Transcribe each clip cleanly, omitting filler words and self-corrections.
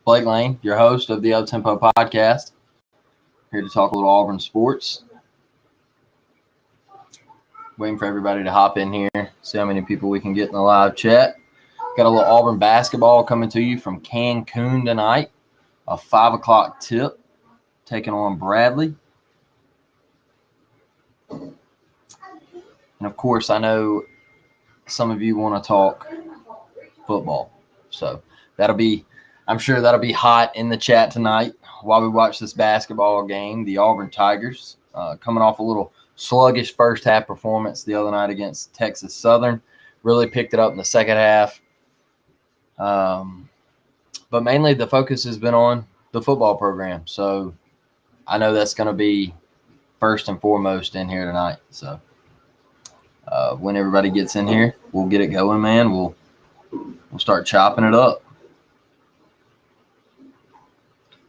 Blake Lane, your host of the Up Tempo podcast, here to talk a little Auburn sports. Waiting for everybody to hop in here, see how many people we can get in the live chat. Got a little Auburn basketball coming to you from Cancun tonight, a 5 o'clock tip, taking on Bradley. And of course, I know some of you want to talk football, so I'm sure that'll be hot in the chat tonight while we watch this basketball game. The Auburn Tigers coming off a little sluggish first half performance the other night against Texas Southern. Really picked it up in the second half. But mainly the focus has been on the football program. So I know that's going to be first and foremost in here tonight. So when everybody gets in here, we'll get it going, man. We'll start chopping it up.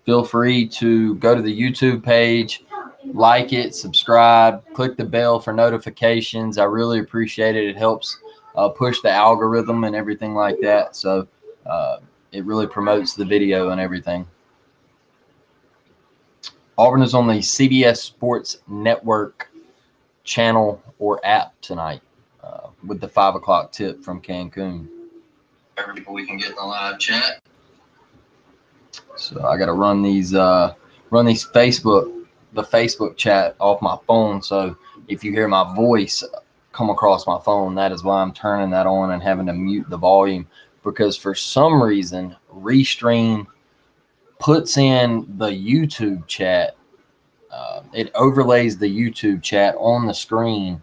Feel free to go to the YouTube page, like it, subscribe, click the bell for notifications. I really appreciate it. It helps push the algorithm and everything like that. So it really promotes the video and everything. Auburn is on the CBS Sports Network channel or app tonight with the 5 o'clock tip from Cancun. Every people we can get in the live chat. So I got to run these Facebook chat off my phone. So if you hear my voice come across my phone, that is why I'm turning that on and having to mute the volume, because for some reason Restream puts in the YouTube chat. It overlays the YouTube chat on the screen,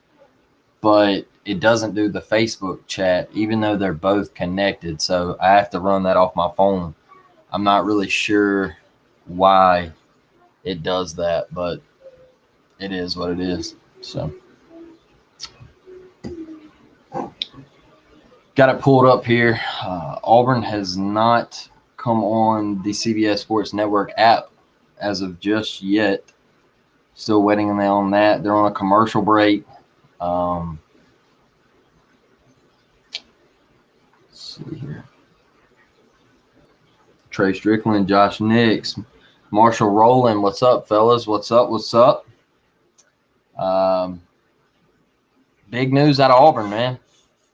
but it doesn't do the Facebook chat, even though they're both connected. So I have to run that off my phone. I'm not really sure why it does that, but it is what it is. So got it pulled up here. Auburn has not come on the CBS Sports Network app as of just yet. Still waiting on that. They're on a commercial break. Let's see here. Trey Strickland, Josh Nix, Marshall Rowland. What's up, fellas? What's up? Big news out of Auburn, man.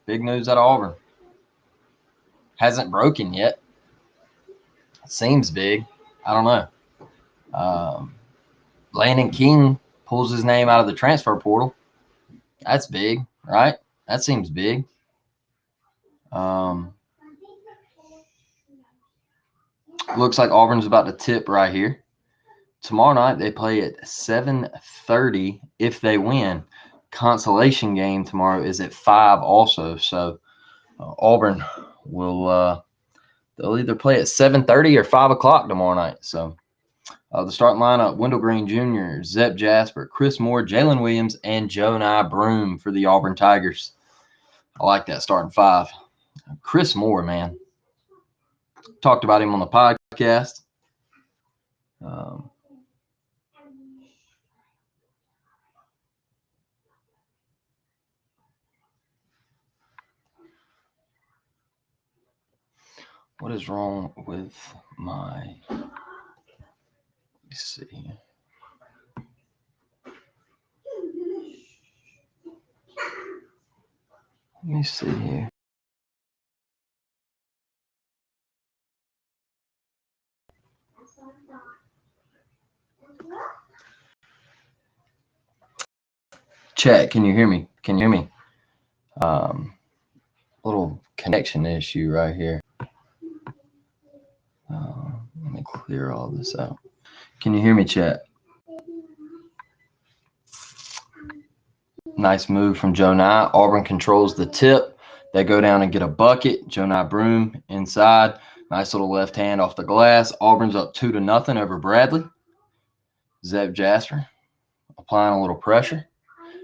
Big news out of Auburn. Hasn't broken yet. Seems big. I don't know. Landon King pulls his name out of the transfer portal. That's big, right? That seems big. Looks like Auburn's about to tip right here. Tomorrow night they play at 7:30 if they win. Consolation game tomorrow is at 5 also. So Auburn will they'll either play at 7:30 or 5 o'clock tomorrow night. So the starting lineup: Wendell Green Jr., Zep Jasper, Chris Moore, Jalen Williams, and Jonai Broome for the Auburn Tigers. I like that starting five. Chris Moore, man. Talked about him on the podcast. What is wrong with my... Let me see here. Let me see here. Chat, can you hear me? Can you hear me? Little connection issue right here. Let me clear all this out. Can you hear me, chat? Nice move from Jonai. Auburn controls the tip. They go down and get a bucket. Jonai Broome inside. Nice little left hand off the glass. Auburn's up 2-0 over Bradley. Zeb Jasper applying a little pressure.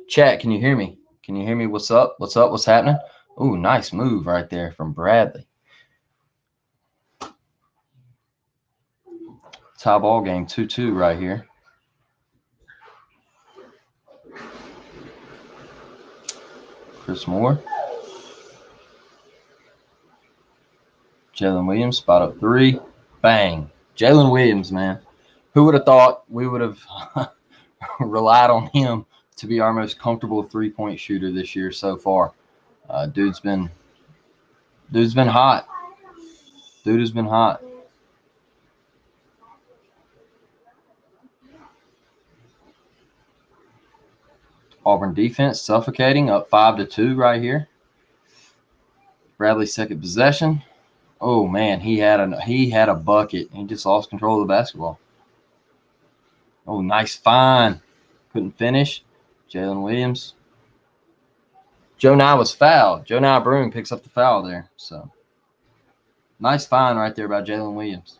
Chat, can you hear me? Can you hear me? What's up? What's up? What's happening? Ooh, nice move right there from Bradley. Tie ball game, 2-2 right here. Chris Moore. Jalen Williams, spot up 3. Bang. Jalen Williams, man. Who would have thought we would have relied on him to be our most comfortable three-point shooter this year so far? Dude's been hot. Dude has been hot. Auburn defense suffocating, up 5-2 right here. Bradley's second possession. Oh man, he had a bucket. He just lost control of the basketball. Oh, nice find. Couldn't finish. Jalen Williams. Joe Nye was fouled. Joe Nye Broom picks up the foul there. So nice find right there by Jalen Williams.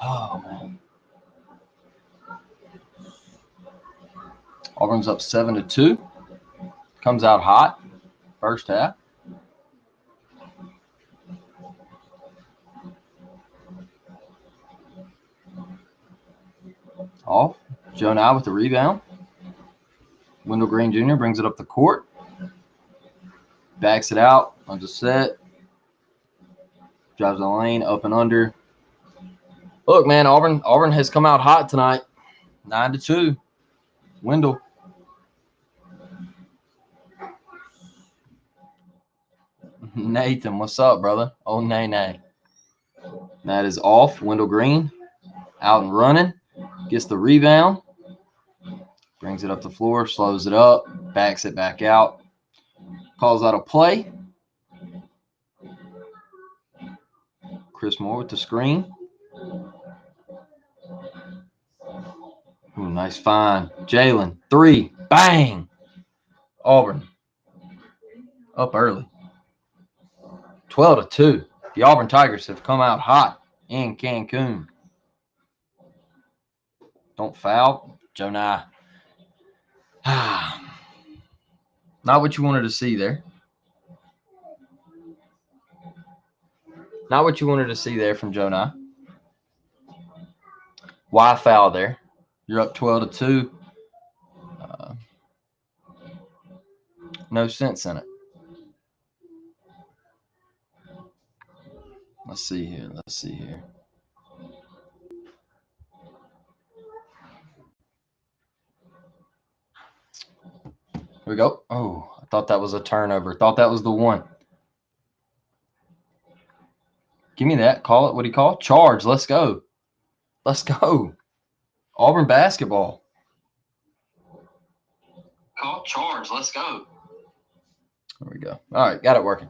Oh man. Auburn's up 7-2. Comes out hot. First half. Off. Joe Nye with the rebound. Wendell Green Jr. brings it up the court. Backs it out. Runs a set. Drives the lane. Up and under. Look, man, Auburn has come out hot tonight. 9-2. Wendell. Nathan, what's up, brother? Oh, nay. That is off. Wendell Green out and running. Gets the rebound. Brings it up the floor. Slows it up. Backs it back out. Calls out a play. Chris Moore with the screen. Ooh, nice find. Jalen, 3. Bang! Auburn. Up early. 12-2. The Auburn Tigers have come out hot in Cancun. Don't foul. Joe Nye. Not what you wanted to see there. Not what you wanted to see there from Joe Nye. Why foul there? You're up 12-2. No sense in it. Let's see here. Here we go. Oh, I thought that was a turnover. Thought that was the one. Give me that. Call it. What do you call it? Charge. Let's go. Let's go. Auburn basketball. Call charge. Let's go. There we go. All right. Got it working.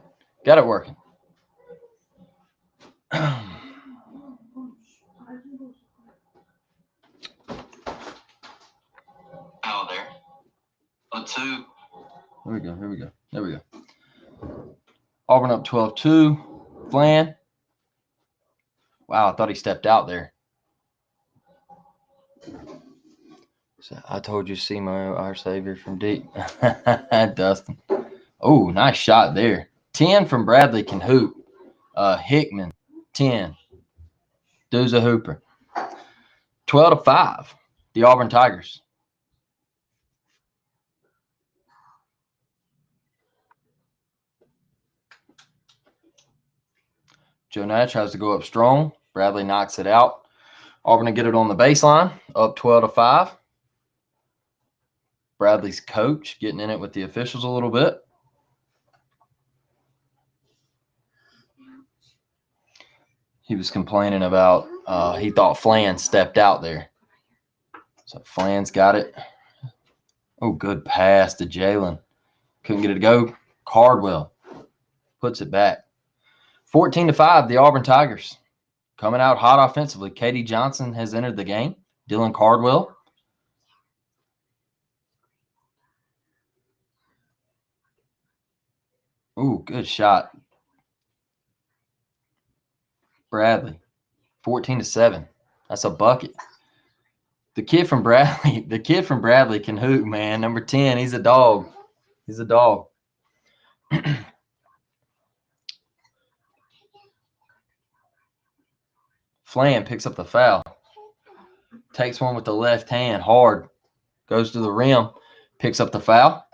Out there. A 2. Here we go. There we go. Auburn up 12-2. Flan. Wow, I thought he stepped out there. So I told you, see our Savior from deep. Dustin. Oh, nice shot there. 10 from Bradley can hoop. Hickman, 10. Dude's a hooper. 12-5. The Auburn Tigers. Joe Nye tries to go up strong. Bradley knocks it out. Auburn to get it on the baseline. Up 12-5. Bradley's coach getting in it with the officials a little bit. He was complaining about he thought Flan stepped out there. So Flan's got it. Oh, good pass to Jalen. Couldn't get it to go. Cardwell puts it back. 14-5, the Auburn Tigers. Coming out hot offensively. Katie Johnson has entered the game. Dylan Cardwell. Ooh, good shot. Bradley. 14-7. That's a bucket. The kid from Bradley can hoop, man. Number 10, he's a dog. He's a dog. Flan picks up the foul. Takes one with the left hand, hard. Goes to the rim, picks up the foul.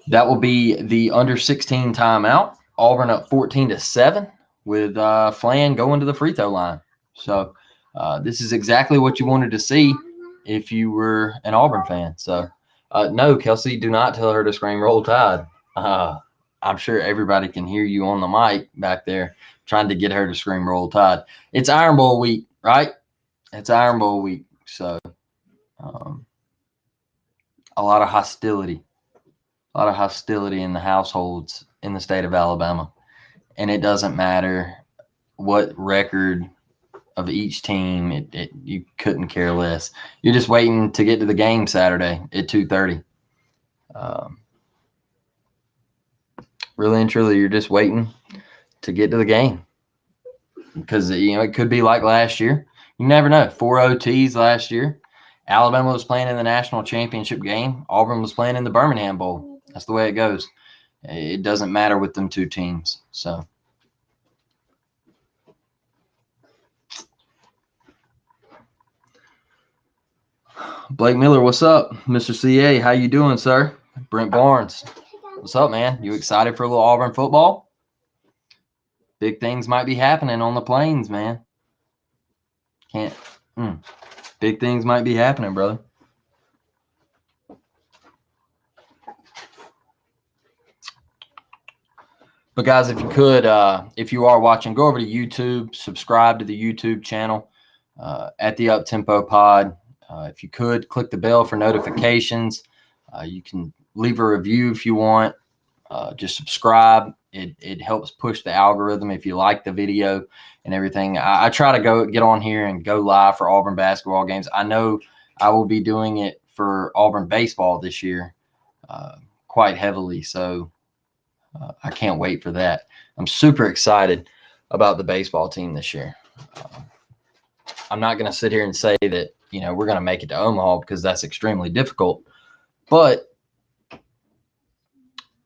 That will be the under 16 timeout. Auburn up 14-7 with Flan going to the free throw line. So this is exactly what you wanted to see if you were an Auburn fan. So no, Kelsey, do not tell her to scream Roll Tide. I'm sure everybody can hear you on the mic back there trying to get her to scream Roll Tide. It's Iron Bowl week, right? It's Iron Bowl week. So a lot of hostility. A lot of hostility in the households in the state of Alabama. And it doesn't matter what record of each team. You couldn't care less. You're just waiting to get to the game Saturday at 2:30. Really and truly, you're just waiting to get to the game. Because, it could be like last year. You never know. 4 OTs last year. Alabama was playing in the national championship game. Auburn was playing in the Birmingham Bowl. That's the way it goes. It doesn't matter with them two teams. So, Blake Miller, what's up? Mr. CA, how you doing, sir? Brent Barnes, what's up, man? You excited for a little Auburn football? Big things might be happening on the plains, man. Big things might be happening, brother. But guys, if you could, if you are watching, go over to YouTube, subscribe to the YouTube channel at the Uptempo Pod. If you could, click the bell for notifications. You can leave a review if you want. Just subscribe. It helps push the algorithm if you like the video and everything. I try to get on here and go live for Auburn basketball games. I know I will be doing it for Auburn baseball this year quite heavily. So I can't wait for that. I'm super excited about the baseball team this year. I'm not going to sit here and say that, we're going to make it to Omaha because that's extremely difficult. But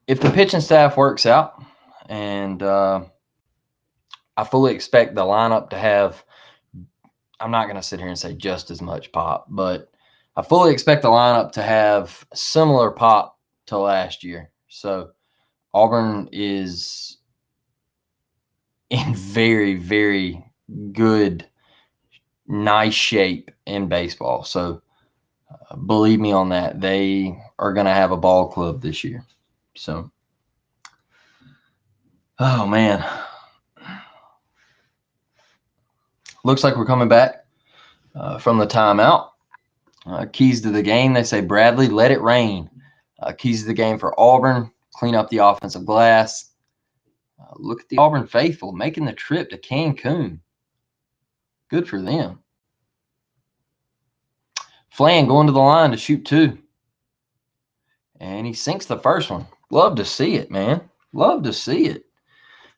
if the pitching staff works out, and I fully expect the lineup to have, I'm not going to sit here and say just as much pop, but I fully expect the lineup to have similar pop to last year. So Auburn is in very, very good, nice shape in baseball. So believe me on that. They are going to have a ball club this year. So, oh, man. Looks like we're coming back from the timeout. Keys to the game, they say, Bradley, let it rain. Keys to the game for Auburn, clean up the offensive glass. Look at the Auburn faithful making the trip to Cancun. Good for them. Flan going to the line to shoot 2. And he sinks the first one. Love to see it, man. Love to see it.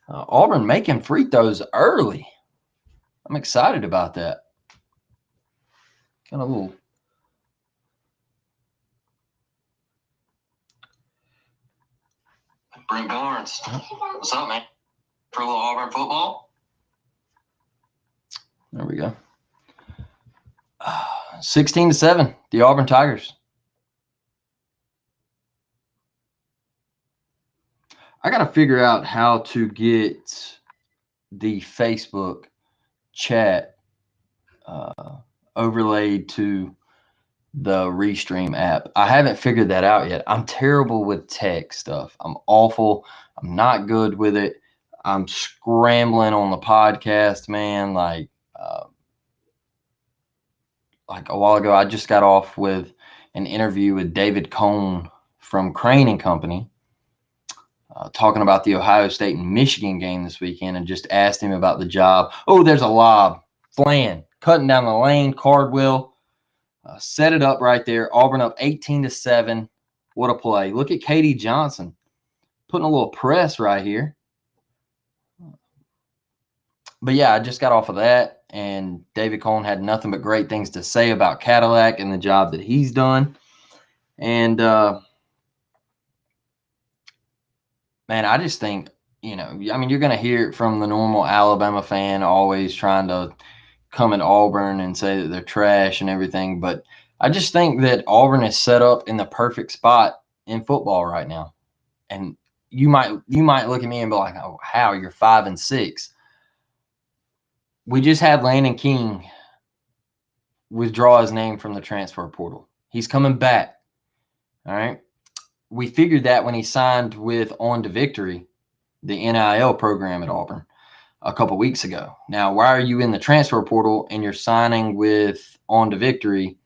Auburn making free throws early. I'm excited about that. Kind of a little. Brent Barnes. What's up, man? For a little Auburn football? There we go. 16-7, the Auburn Tigers. I got to figure out how to get the Facebook chat overlaid to the Restream app. I haven't figured that out yet. I'm terrible with tech stuff. I'm awful. I'm not good with it. I'm scrambling on the podcast, man. Like a while ago, I just got off with an interview with David Cohn from Crane and Company, talking about the Ohio State and Michigan game this weekend, and just asked him about the job. Oh, there's a lob. Flan cutting down the lane. Cardwell set it up right there. Auburn up 18-7. What a play. Look at Katie Johnson putting a little press right here. But yeah, I just got off of that, and David Cohn had nothing but great things to say about Cadillac and the job that he's done. And man, I just think, I mean, you're going to hear it from the normal Alabama fan always trying to come at Auburn and say that they're trash and everything. But I just think that Auburn is set up in the perfect spot in football right now. And you might look at me and be like, "Oh, how you're 5-6?" We just had Landon King withdraw his name from the transfer portal. He's coming back. All right. We figured that when he signed with On to Victory, the NIL program at Auburn, a couple weeks ago. Now, why are you in the transfer portal and you're signing with On to Victory,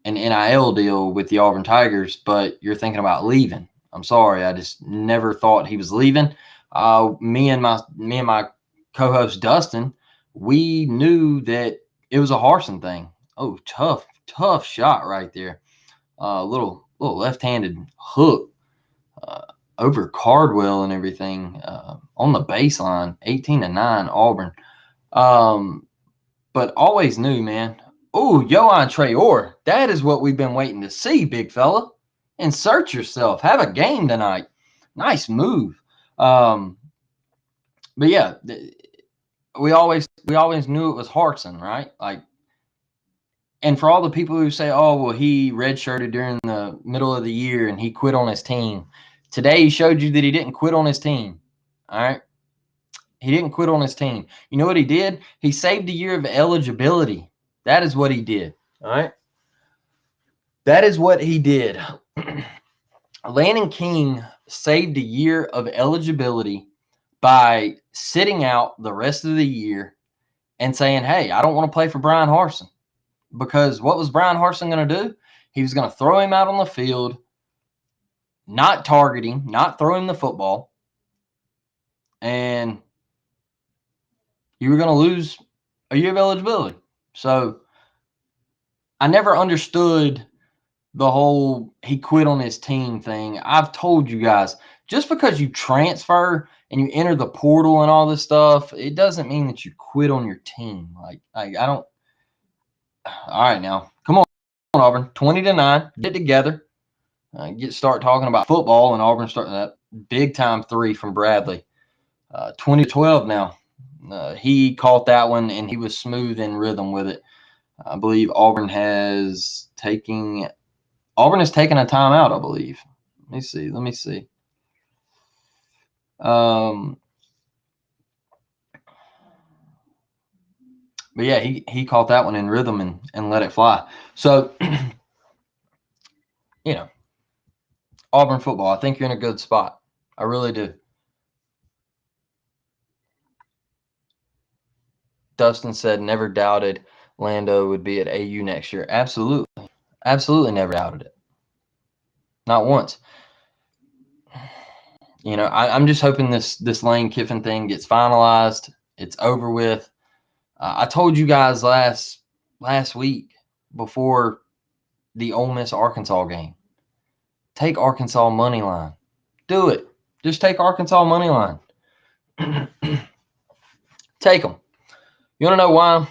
an NIL deal with the Auburn Tigers, but you're thinking about leaving? I'm sorry, I just never thought he was leaving. Me and my co-host Dustin, we knew that it was a Harsin thing. Oh, tough shot right there. Little left-handed hook over Cardwell and everything on the baseline. 18-9 Auburn. But always knew, man. Oh, Yohan Traore. That is what we've been waiting to see, big fella. Insert yourself. Have a game tonight. Nice move. But yeah, we always knew it was Hartson, right? Like, and for all the people who say, "Oh, well, he redshirted during the middle of the year and he quit on his team," today he showed you that he didn't quit on his team. All right, he didn't quit on his team. You know what he did? He saved a year of eligibility. That is what he did. All right, that is what he did. Landon King saved a year of eligibility by sitting out the rest of the year and saying, "Hey, I don't want to play for Brian Harsin." Because what was Brian Harsin going to do? He was going to throw him out on the field, not targeting, not throwing the football, and you were going to lose a year of eligibility. So I never understood the whole he quit on his team thing. I've told you guys, just because you transfer and you enter the portal and all this stuff, it doesn't mean that you quit on your team. Like I don't. All right, now come on, Auburn, 20-9, get together. Start talking about football, and Auburn starting that big time three from Bradley. 20-12 now. He caught that one, and he was smooth in rhythm with it. I believe Auburn has taken a timeout, I believe. Let me see. But yeah, he caught that one in rhythm and let it fly. So, Auburn football, I think you're in a good spot. I really do. Dustin said never doubted Lando would be at AU next year. Absolutely. Absolutely never doubted it. Not once. I'm just hoping this Lane Kiffin thing gets finalized. It's over with. I told you guys last week before the Ole Miss Arkansas game, take Arkansas money line. Do it. Just take Arkansas money line. Take them. You want to know why?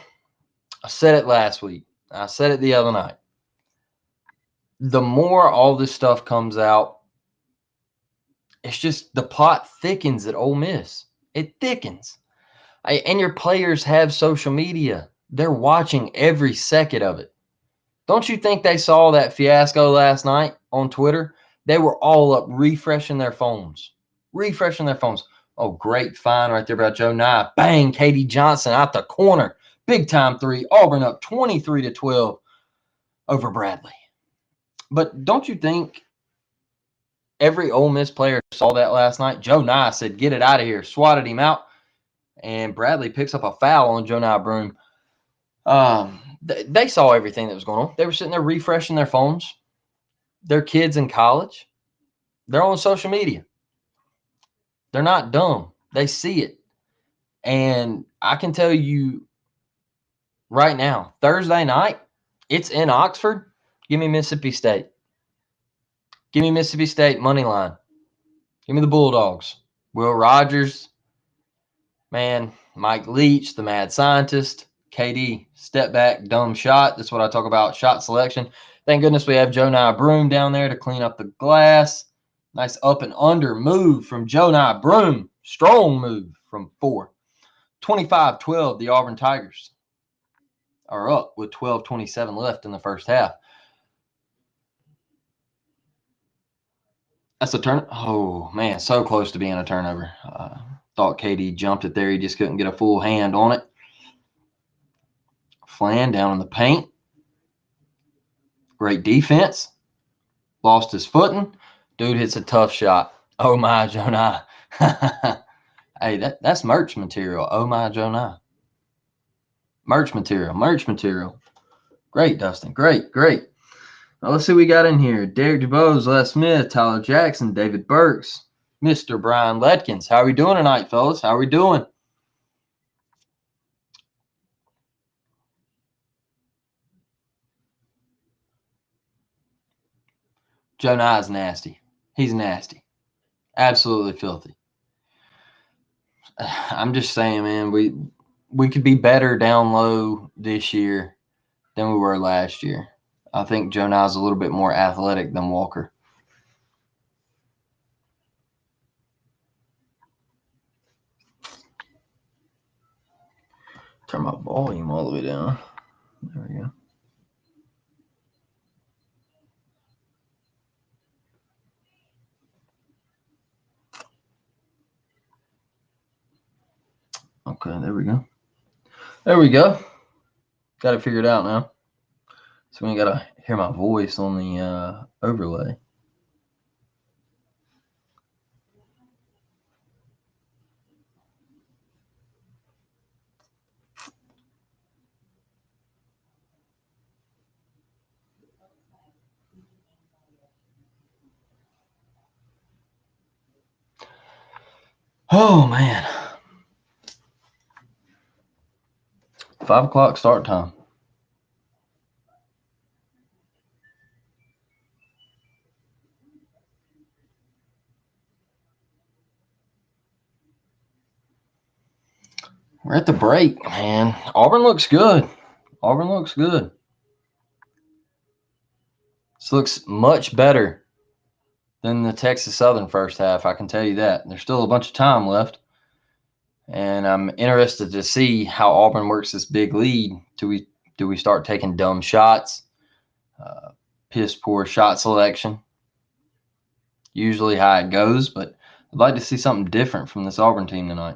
I said it last week. I said it the other night. The more all this stuff comes out, it's just the plot thickens at Ole Miss. It thickens. And your players have social media. They're watching every second of it. Don't you think they saw that fiasco last night on Twitter? They were all up refreshing their phones. Oh, great find right there by Joe Nye. Bang, Katie Johnson out the corner. Big time three. Auburn up 23-12 over Bradley. But don't you think every Ole Miss player saw that last night? Joe Nye said, "Get it out of here." Swatted him out. And Bradley picks up a foul on Joe Nye Broom. They saw everything that was going on. They were sitting there refreshing their phones. They're kids in college. They're on social media. They're not dumb. They see it. And I can tell you right now, Thursday night, it's in Oxford. Give me Mississippi State. Give me Mississippi State money line. Give me the Bulldogs. Will Rogers, man, Mike Leach, the mad scientist. KD, step back, dumb shot. That's what I talk about, shot selection. Thank goodness we have Jonah Broom down there to clean up the glass. Nice up and under move from Jonah Broom. Strong move from 4. 25-12, the Auburn Tigers are up with 12:27 left in the first half. That's a turn. Oh, man, so close to being a turnover. Thought KD jumped it there. He just couldn't get a full hand on it. Flan down in the paint. Great defense. Lost his footing. Dude hits a tough shot. Oh, my, Jonah. Hey, that's merch material. Oh, my, Jonah. Merch material. Great, Dustin. Great. Now, let's see what we got in here. Derek DuBose, Les Smith, Tyler Jackson, David Burks, Mr. Brian Ledkins. How are we doing tonight, fellas? How are we doing? Jonah is nasty. He's nasty. Absolutely filthy. I'm just saying, man, we could be better down low this year than we were last year. I think Jonah's a little bit more athletic than Walker. Turn my volume all the way down. There we go. Okay, there we go. Got it figured out now. So we got to hear my voice on the overlay. Oh, man. 5 o'clock start time. We're at the break, man. Auburn looks good. This looks much better than the Texas Southern first half, I can tell you that. There's still a bunch of time left, and I'm interested to see how Auburn works this big lead. Do we start taking dumb shots, piss poor shot selection? Usually how it goes, but I'd like to see something different from this Auburn team tonight.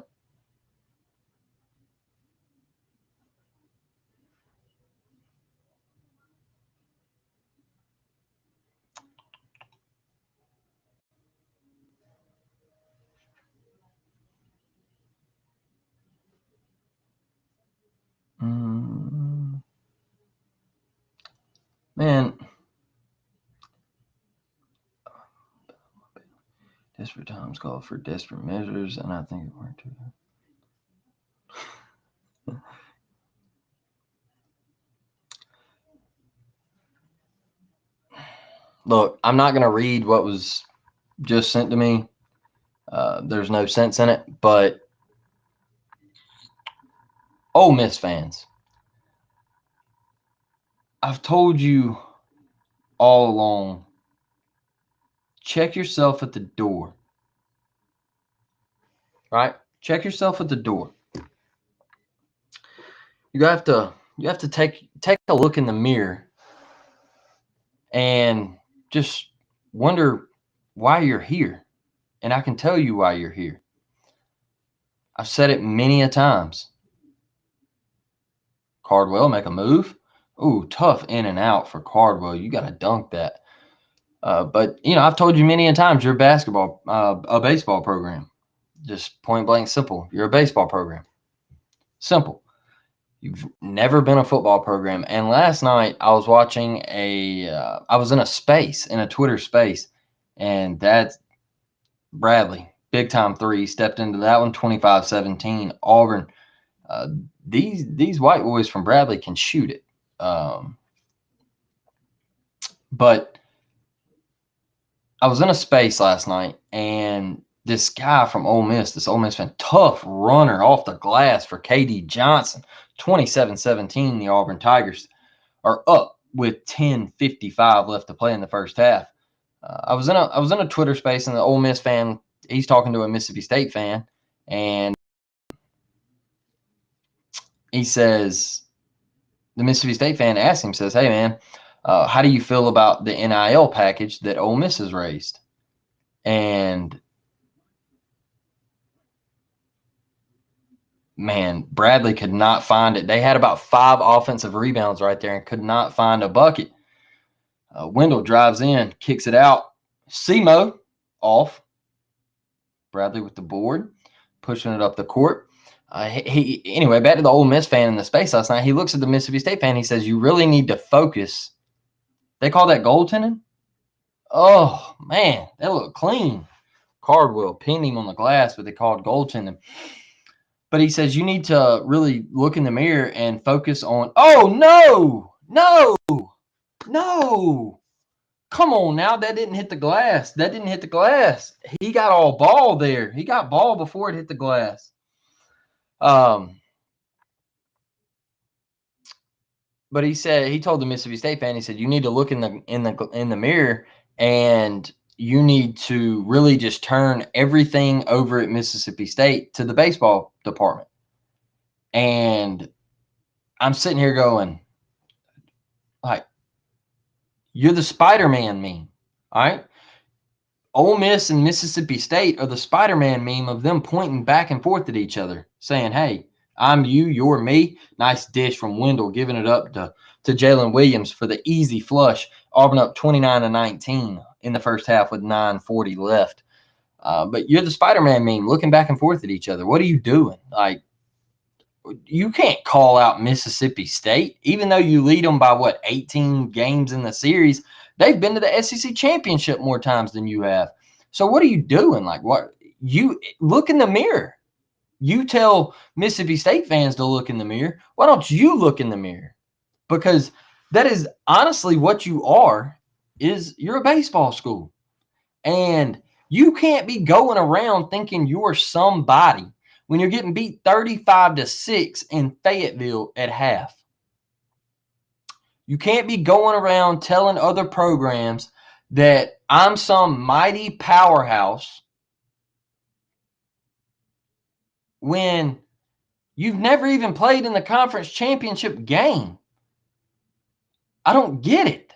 Man, desperate times call for desperate measures, and I think it worked too. Look, I'm not going to read what was just sent to me. There's no sense in it, but Ole Miss fans, I've told you all along, check yourself at the door, right? Check yourself at the door. You have to take a look in the mirror and just wonder why you're here. And I can tell you why you're here. I've said it many a times. Cardwell make a move. Ooh, tough in and out for Cardwell. You got to dunk that. But I've told you many a times you're a baseball program. Just point blank simple. You're a baseball program. Simple. You've never been a football program. And last night I was watching I was in a Twitter space, and that's Bradley, big time 3, stepped into that one, 25-17. Auburn. These white boys from Bradley can shoot it. But I was in a space last night, and this guy from Ole Miss, this Ole Miss fan, tough runner off the glass for KD Johnson, 27-17. The Auburn Tigers are up with 10:55 left to play in the first half. I was in a Twitter space, and the Ole Miss fan, he's talking to a Mississippi State fan, and he says, the Mississippi State fan asks him, says, "Hey man, how do you feel about the NIL package that Ole Miss has raised?" And man, Bradley could not find it. They had about 5 offensive rebounds right there and could not find a bucket. Wendell drives in, kicks it out. Semo off. Bradley with the board, pushing it up the court. Anyway, back to the Ole Miss fan in the space last night. He looks at the Mississippi State fan. He says, "You really need to focus." They call that goaltending? Oh, man, that looked clean. Cardwell pinned him on the glass, but they called goaltending. But he says you need to really look in the mirror and focus on, oh, no. Come on now. That didn't hit the glass. He got all ball there. He got ball before it hit the glass. But he said, he told the Mississippi State fan, he said, you need to look in the mirror, and you need to really just turn everything over at Mississippi State to the baseball department. And I'm sitting here going, like, you're the Spider-Man meme, all right? Ole Miss and Mississippi State are the Spider-Man meme of them pointing back and forth at each other, saying, hey, I'm you, you're me. Nice dish from Wendell, giving it up to Jalen Williams for the easy flush. Auburn up 29-19 in the first half with 9:40 left. But you're the Spider-Man meme, looking back and forth at each other. What are you doing? Like, you can't call out Mississippi State, even though you lead them by, 18 games in the series. They've been to the SEC championship more times than you have. So what are you doing? Like, what? You look in the mirror. You tell Mississippi State fans to look in the mirror. Why don't you look in the mirror? Because that is honestly what you are, is you're a baseball school. And you can't be going around thinking you're somebody when you're getting beat 35-6 in Fayetteville at half. You can't be going around telling other programs that I'm some mighty powerhouse when you've never even played in the conference championship game. I don't get it.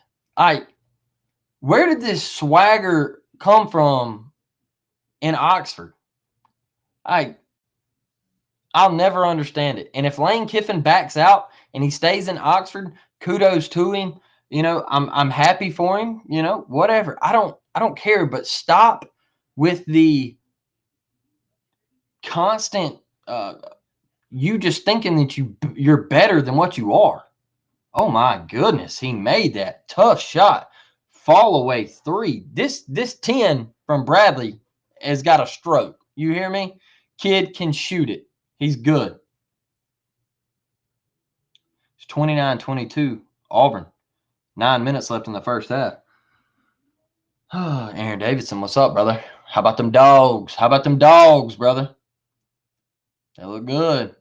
Where did this swagger come from in Oxford? I'll never understand it. And if Lane Kiffin backs out and he stays in Oxford, kudos to him. I'm happy for him. Whatever. I don't care. But stop with the constant you just thinking that you're better than what you are. Oh my goodness, he made that tough shot. Fall away 3. This 10 from Bradley has got a stroke. You hear me? Kid can shoot it. He's good. It's 29-22 Auburn. 9 minutes left in the first half. Aaron Davidson, what's up, brother? How about them dogs? Brother? They look good.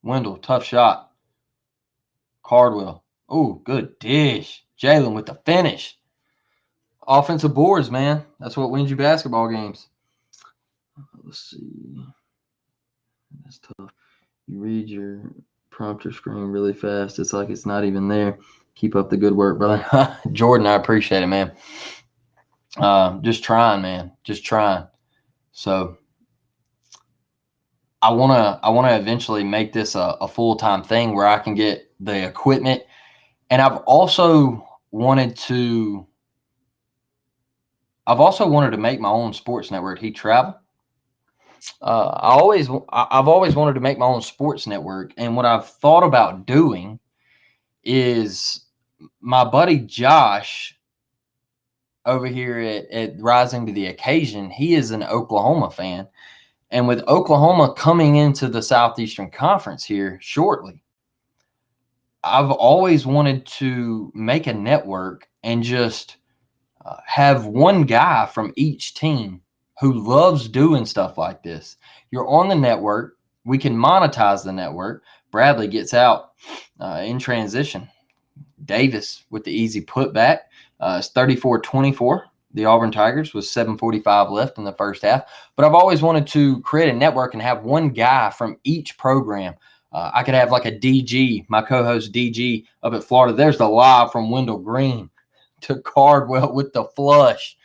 Wendell, tough shot. Cardwell. Oh, good dish. Jalen with the finish. Offensive boards, man. That's what wins you basketball games. Let's see. That's tough. You read your prompter screen really fast. It's like it's not even there. Keep up the good work, brother. Jordan, I appreciate it, man. Just trying, man. Just trying. So I wanna eventually make this a full-time thing where I can get the equipment. And I've also wanted to make my own sports network, Heat Travel. I've always wanted to make my own sports network, and what I've thought about doing is my buddy Josh over here at Rising to the Occasion. He is an Oklahoma fan, and with Oklahoma coming into the Southeastern Conference here shortly, I've always wanted to make a network and just have one guy from each team who loves doing stuff like this. You're on the network. We can monetize the network. Bradley gets out in transition. Davis with the easy putback. It's 34-24. The Auburn Tigers with 7:45 left in the first half. But I've always wanted to create a network and have one guy from each program. I could have like a DG, my co-host DG up at Florida. There's the live from Wendell Green to Cardwell with the flush.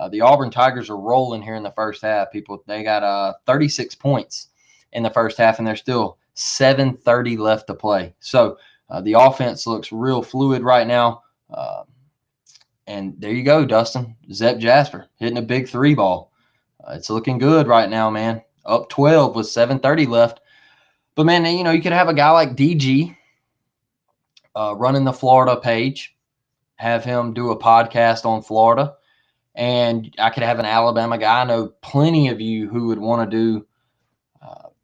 The Auburn Tigers are rolling here in the first half. People, they got 36 points in the first half, and there's still 7:30 left to play. So the offense looks real fluid right now. And there you go, Dustin. Zep Jasper hitting a big three ball. It's looking good right now, man. Up 12 with 7:30 left. But, man, you know, you could have a guy like DG running the Florida page, have him do a podcast on Florida, and I could have an Alabama guy. I know plenty of you who would want to do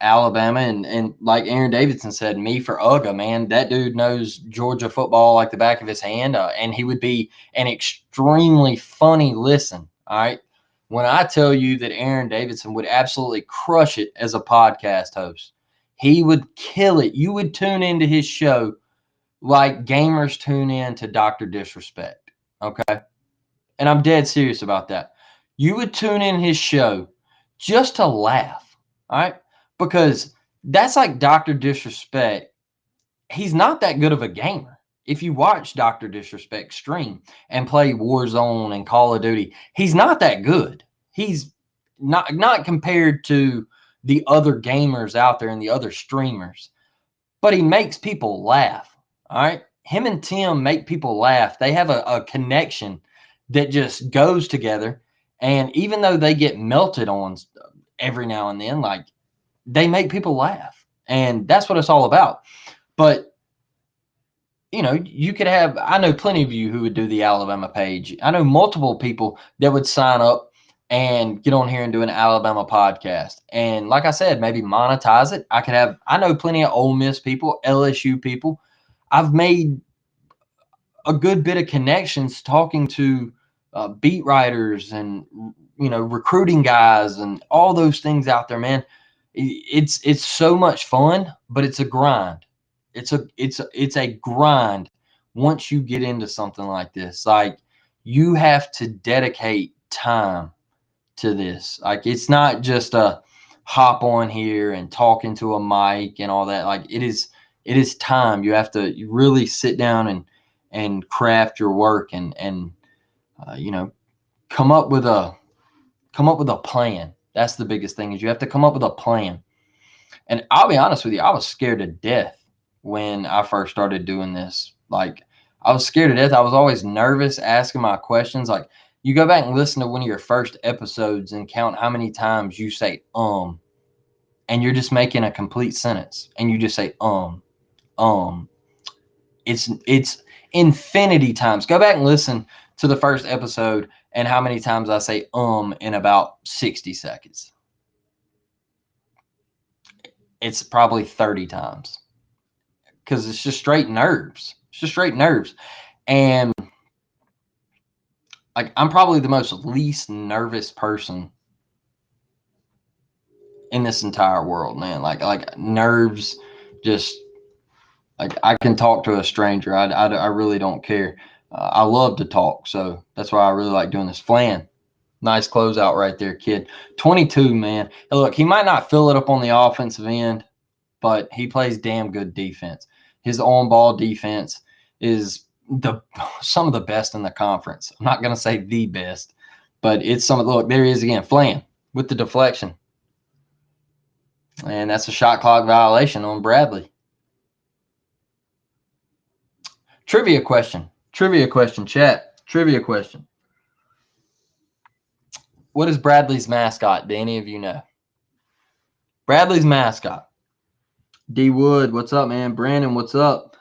Alabama, and like Aaron Davidson said, me for Uga, man. That dude knows Georgia football like the back of his hand, and he would be an extremely funny listen. All right, when I tell you that Aaron Davidson would absolutely crush it as a podcast host, he would kill it. You would tune into his show like gamers tune in to Dr. Disrespect. Okay, and I'm dead serious about that. You would tune in his show just to laugh. All right. Because that's like Dr. Disrespect. He's not that good of a gamer. If you watch Dr. Disrespect stream and play Warzone and Call of Duty, he's not that good. He's not compared to the other gamers out there and the other streamers. But he makes people laugh. All right. Him and Tim make people laugh. They have a connection that just goes together. And even though they get melted on every now and then, like, they make people laugh, and that's what it's all about. But, you know, you could have, I know plenty of you who would do the Alabama page. I know multiple people that would sign up and get on here and do an Alabama podcast. And like I said, maybe monetize it. I know plenty of Ole Miss people, LSU people. I've made a good bit of connections talking to beat writers and, you know, recruiting guys and all those things out there, man. It's so much fun, but it's a grind. It's a grind once you get into something like this. Like, you have to dedicate time to this. Like, it's not just a hop on here and talk into a mic and all that. Like, it is time. You have to really sit down and craft your work and you know, come up with a plan. That's the biggest thing, is you have to come up with a plan. And I'll be honest with you, I was scared to death when I first started doing this. Like, I was scared to death. I was always nervous asking my questions. Like, you go back and listen to one of your first episodes and count how many times you say and you're just making a complete sentence and you just say um. It's infinity times. Go back and listen to the first episode and how many times I say in about 60 seconds. It's probably 30 times, because it's just straight nerves. It's just straight nerves. And like, I'm probably the most least nervous person in this entire world, man. Like nerves, just like, I can talk to a stranger. I really don't care. I love to talk, so that's why I really like doing this. Flan, nice closeout right there, kid. 22, man. Hey, look, he might not fill it up on the offensive end, but he plays damn good defense. His on-ball defense is some of the best in the conference. I'm not going to say the best, but it's some of the, look, there he is again, Flan with the deflection. And that's a shot clock violation on Bradley. Trivia question, chat. Trivia question. What is Bradley's mascot? Do any of you know? Bradley's mascot. D Wood, what's up, man? Brandon, what's up?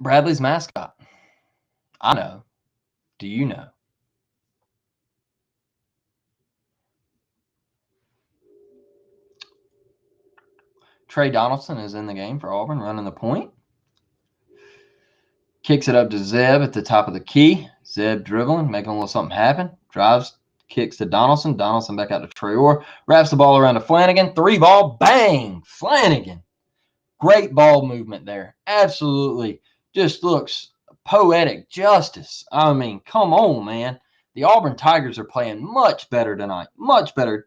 Bradley's mascot. I know. Do you know? Trey Donaldson is in the game for Auburn, running the point. Kicks it up to Zeb at the top of the key. Zeb dribbling, making a little something happen. Drives, kicks to Donaldson. Donaldson back out to Traore. Wraps the ball around to Flanagan. 3-ball, bang! Flanagan. Great ball movement there. Absolutely. Just looks poetic justice. I mean, come on, man. The Auburn Tigers are playing much better tonight. Much better.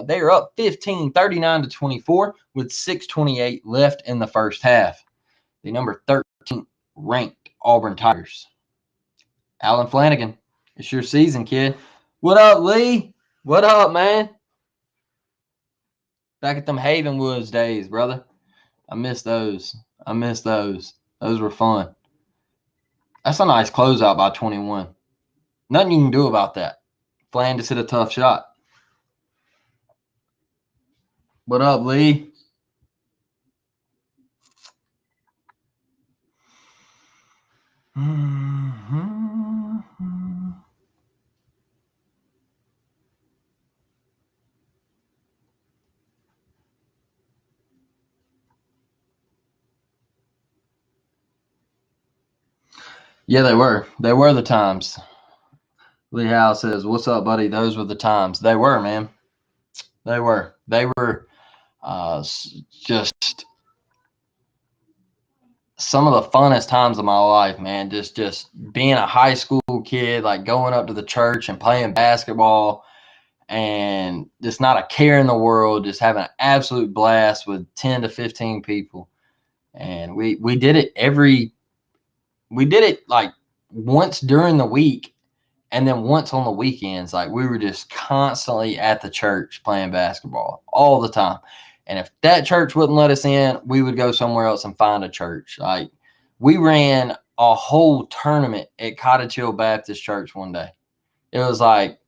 They are up 15, 39-24 with 6:28 left in the first half. The number 13 ranked Auburn Tigers. Alan Flanagan, it's your season, kid. What up, Lee? What up, man? Back at them Havenwoods days, brother. I miss those. I miss those. Those were fun. That's a nice closeout by 21. Nothing you can do about that. Flan just hit a tough shot. What up, Lee? Yeah, they were. They were the times. Lee Howe says, "What's up, buddy? Those were the times." They were, man. They were. They were just some of the funnest times of my life, man. Just being a high school kid, like going up to the church and playing basketball, and just not a care in the world, just having an absolute blast with 10 to 15 people. And we did it like once during the week and then once on the weekends. Like we were just constantly at the church playing basketball all the time. And if that church wouldn't let us in, we would go somewhere else and find a church. Like we ran a whole tournament at Cottage Hill Baptist Church one day. It was like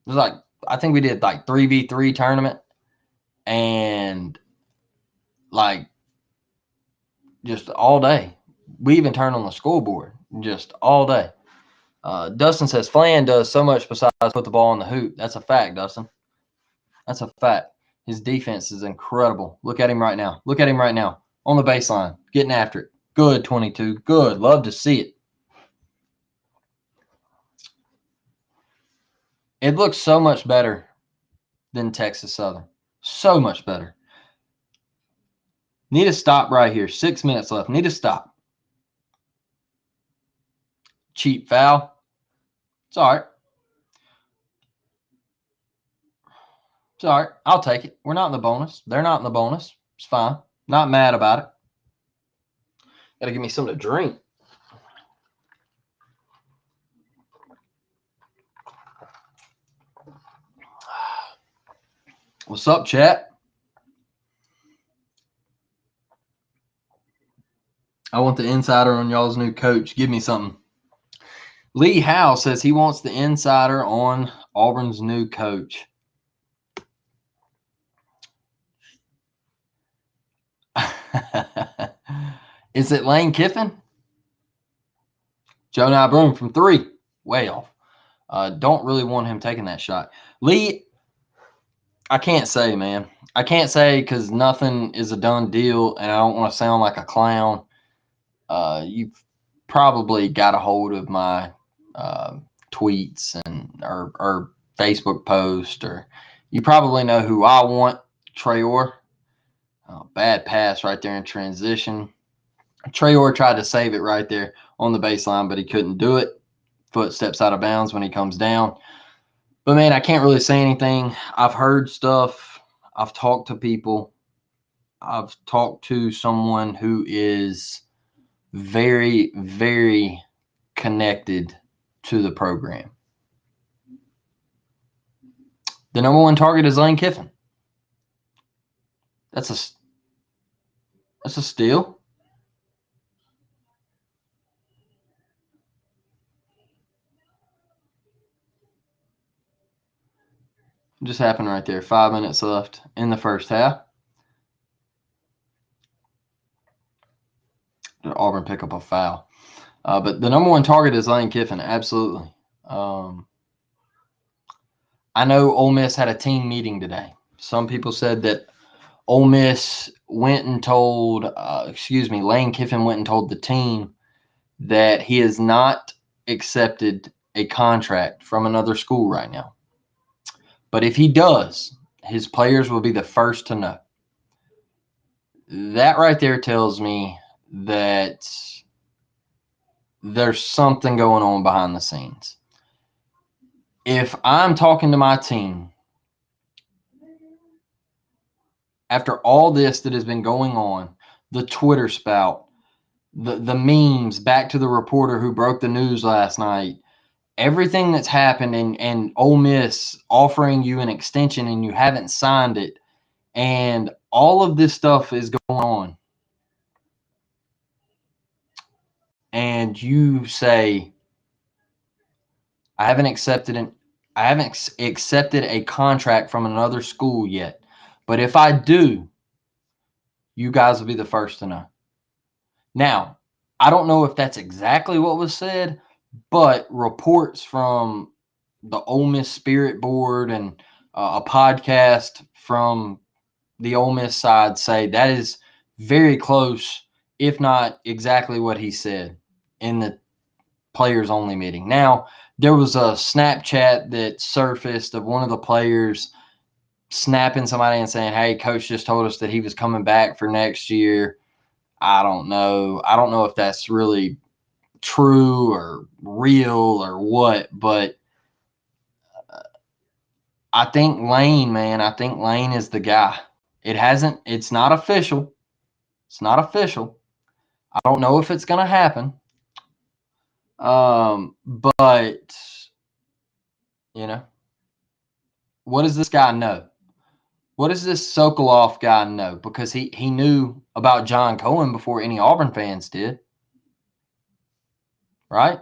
I think we did like 3v3 tournament, and like just all day. We even turned on the scoreboard just all day. Dustin says Flan does so much besides put the ball in the hoop. That's a fact, Dustin. That's a fact. His defense is incredible. Look at him right now. Look at him right now on the baseline, getting after it. Good, 22. Good. Love to see it. It looks so much better than Texas Southern. So much better. Need to stop right here. 6 minutes left. Need to stop. Cheap foul. It's all right. It's all right. I'll take it. We're not in the bonus. They're not in the bonus. It's fine. Not mad about it. Got to give me something to drink. What's up, chat? I want the insider on y'all's new coach. Give me something. Lee Howe says he wants the insider on Auburn's new coach. Is it Lane Kiffin? Joe Broom from 3. Way off. Don't really want him taking that shot. Lee, I can't say, man. I can't say because nothing is a done deal, and I don't want to sound like a clown. You've probably got a hold of my tweets or Facebook post, or you probably know who I want. Traore. Bad pass right there in transition. Traore tried to save it right there on the baseline, but he couldn't do it. Foot steps out of bounds when he comes down. But, man, I can't really say anything. I've heard stuff. I've talked to people. I've talked to someone who is very, very connected to the program. The number 1 target is Lane Kiffin. That's a steal. Just happened right there. 5 minutes left in the first half. Did Auburn pick up a foul? But the number 1 target is Lane Kiffin. Absolutely. I know Ole Miss had a team meeting today. Some people said that Ole Miss went and told, Lane Kiffin went and told the team that he has not accepted a contract from another school right now. But if he does, his players will be the first to know. That right there tells me that there's something going on behind the scenes. If I'm talking to my team after all this that has been going on, the Twitter spout, the memes, back to the reporter who broke the news last night, everything that's happened, and Ole Miss offering you an extension and you haven't signed it, and all of this stuff is going on, and you say, I haven't accepted a contract from another school yet, but if I do, you guys will be the first to know. Now, I don't know if that's exactly what was said, but reports from the Ole Miss Spirit Board and a podcast from the Ole Miss side say that is very close, if not exactly what he said in the players only meeting. Now, there was a Snapchat that surfaced of one of the players snapping somebody and saying, hey, coach just told us that he was coming back for next year. I don't know. I don't know if that's really true or real or what, but I think Lane is the guy. It's not official. It's not official. I don't know if it's going to happen. But, what does this guy know? What does this Sokoloff guy know? Because he knew about John Cohen before any Auburn fans did. Right?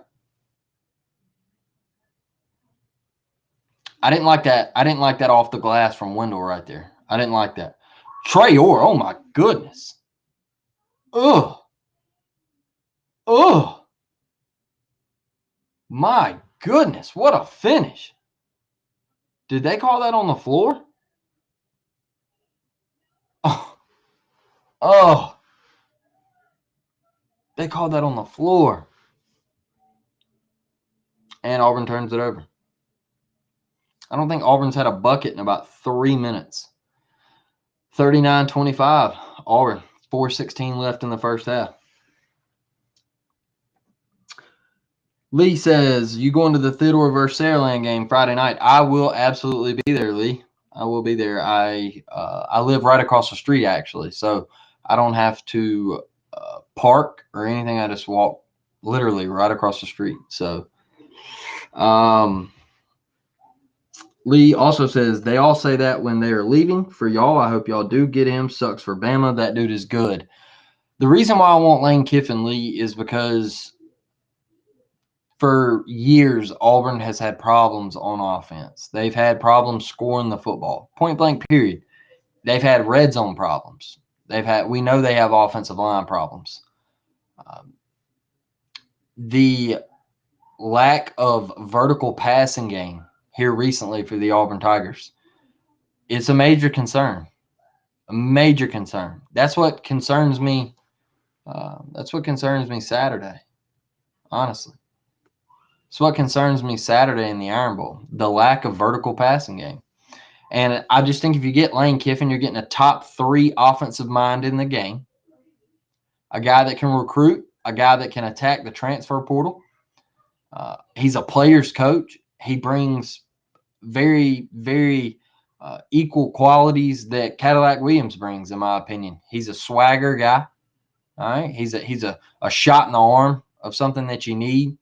I didn't like that. I didn't like that off the glass from Wendell right there. I didn't like that. Trey Orr, oh my goodness. Ugh. Ugh. My goodness, what a finish. Did they call that on the floor? Oh. Oh. They called that on the floor. And Auburn turns it over. I don't think Auburn's had a bucket in about 3 minutes. 39-25, Auburn. 4:16 left in the first half. Lee says, you going to the Theodore versus Saraland game Friday night? I will absolutely be there, Lee. I will be there. I live right across the street, actually, so I don't have to park or anything. I just walk literally right across the street. So Lee also says, they all say that when they are leaving. For y'all, I hope y'all do get him. Sucks for Bama. That dude is good. The reason why I want Lane Kiffin, Lee, is because for years, Auburn has had problems on offense. They've had problems scoring the football. Point blank, period. They've had red zone problems. We know they have offensive line problems. The lack of vertical passing game here recently for the Auburn Tigers, it's a major concern. A major concern. That's what concerns me. Saturday, honestly. It's what concerns me Saturday in the Iron Bowl, the lack of vertical passing game. And I just think if you get Lane Kiffin, you're getting a top 3 offensive mind in the game, a guy that can recruit, a guy that can attack the transfer portal. He's a player's coach. He brings very, very equal qualities that Cadillac Williams brings, in my opinion. He's a swagger guy. All right, he's a shot in the arm of something that you need.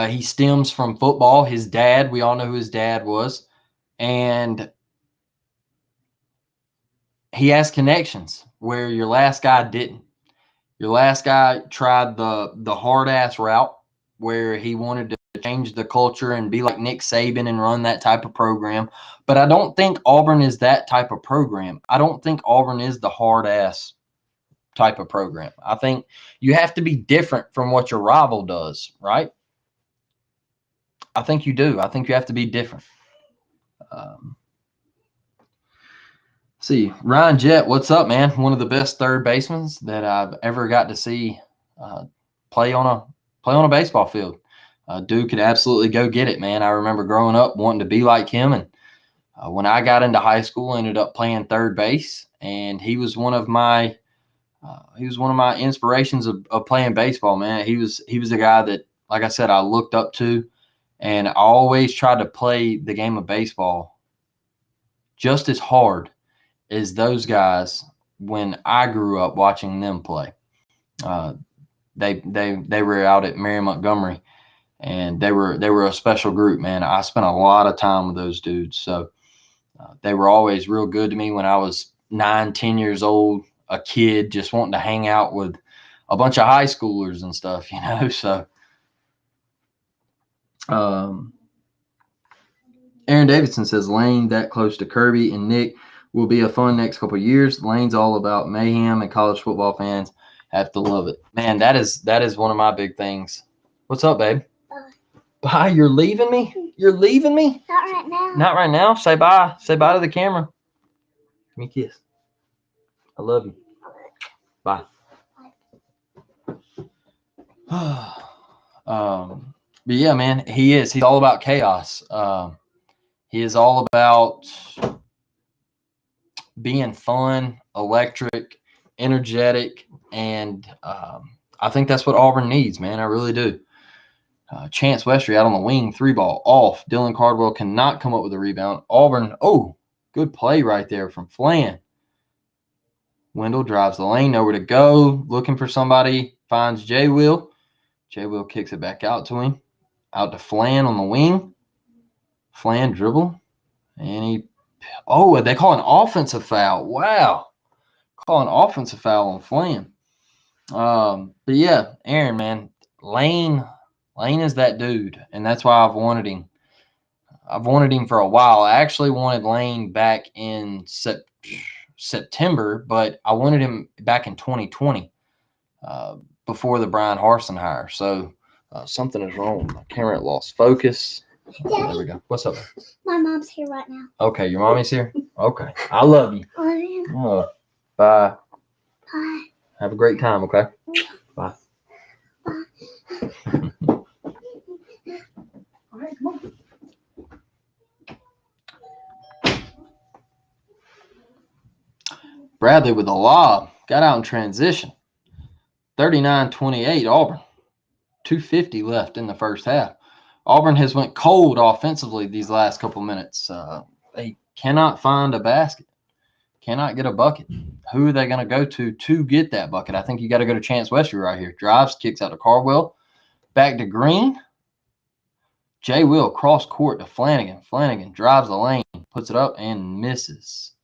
He stems from football. His dad, we all know who his dad was, and he has connections where your last guy didn't. Your last guy tried the hard ass route where he wanted to change the culture and be like Nick Saban and run that type of program. But I don't think Auburn is that type of program. I don't think Auburn is the hard ass type of program. I think you have to be different from what your rival does, right? I think you do. I think you have to be different. See, Ryan Jett, what's up, man? One of the best third basemen that I've ever got to see play on a baseball field. Dude could absolutely go get it, man. I remember growing up wanting to be like him, and when I got into high school, I ended up playing third base, and he was one of my inspirations of playing baseball, man. He was a guy that, like I said, I looked up to, and I always tried to play the game of baseball just as hard as those guys when I grew up watching them play. Uh, they were out at Mary Montgomery, and they were a special group, man. I spent a lot of time with those dudes, so they were always real good to me when I was 9, 10 years old, a kid just wanting to hang out with a bunch of high schoolers and stuff, you know. So, Aaron Davidson says Lane that close to Kirby and Nick will be a fun next couple of years. Lane's all about mayhem, and college football fans have to love it. Man, that is one of my big things. What's up, babe? Bye. You're leaving me? You're leaving me? Not right now. Not right now. Say bye. Say bye to the camera. Give me a kiss. I love you. Bye. But yeah, man, he's all about chaos. He is all about being fun, electric, energetic, and I think that's what Auburn needs, man. I really do. Chance Westry out on the wing, 3-ball off. Dylan Cardwell cannot come up with a rebound. Auburn, good play right there from Flan. Wendell drives the lane, nowhere to go, looking for somebody, finds J. Will. J. Will kicks it back out to him. Out to Flan on the wing. Flan dribble. And they call an offensive foul. Wow. Call an offensive foul on Flan. But yeah, Aaron, man, Lane is that dude, and that's why I've wanted him. I've wanted him for a while. I actually wanted Lane back in September, but I wanted him back in 2020 before the Brian Harsin hire. So something is wrong. My camera lost focus. There we go. What's up? My mom's here right now. Okay, your mommy's here? Okay. I love you. Love you. Oh, bye. Bye. Have a great time, okay? Bye. Bye. All right, come on. Bradley with a lob. Got out in transition. 39-28 Auburn. 2:50 left in the first half. Auburn has went cold offensively these last couple minutes. They cannot find a basket. Cannot get a bucket. Who are they going to go to get that bucket? I think you got to go to Chance Westry right here. Drives, kicks out to Cardwell. Back to Green. Jay Will cross court to Flanagan. Flanagan drives the lane, puts it up, and misses.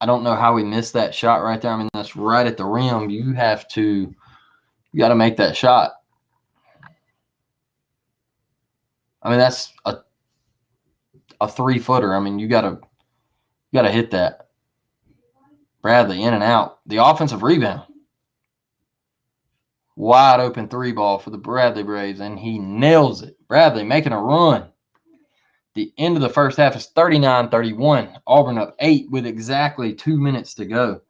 I don't know how he missed that shot right there. I mean, that's right at the rim. You got to make that shot. I mean, that's a 3-footer. I mean, you got to hit that. Bradley in and out. The offensive rebound. Wide open 3-ball for the Bradley Braves, and he nails it. Bradley making a run. The end of the first half is 39-31. Auburn up 8 with exactly 2 minutes to go.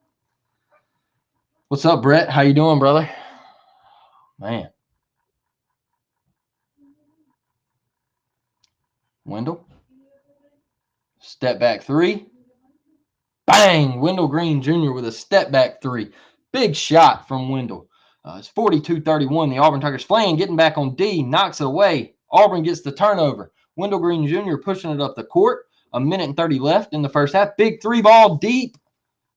What's up, Brett? How you doing, brother? Man. Wendell. Step back 3. Bang! Wendell Green Jr. with a step back 3. Big shot from Wendell. It's 42-31. The Auburn Tigers Flan getting back on D. Knocks it away. Auburn gets the turnover. Wendell Green Jr. pushing it up the court. 1:30 left in the first half. Big 3-ball deep.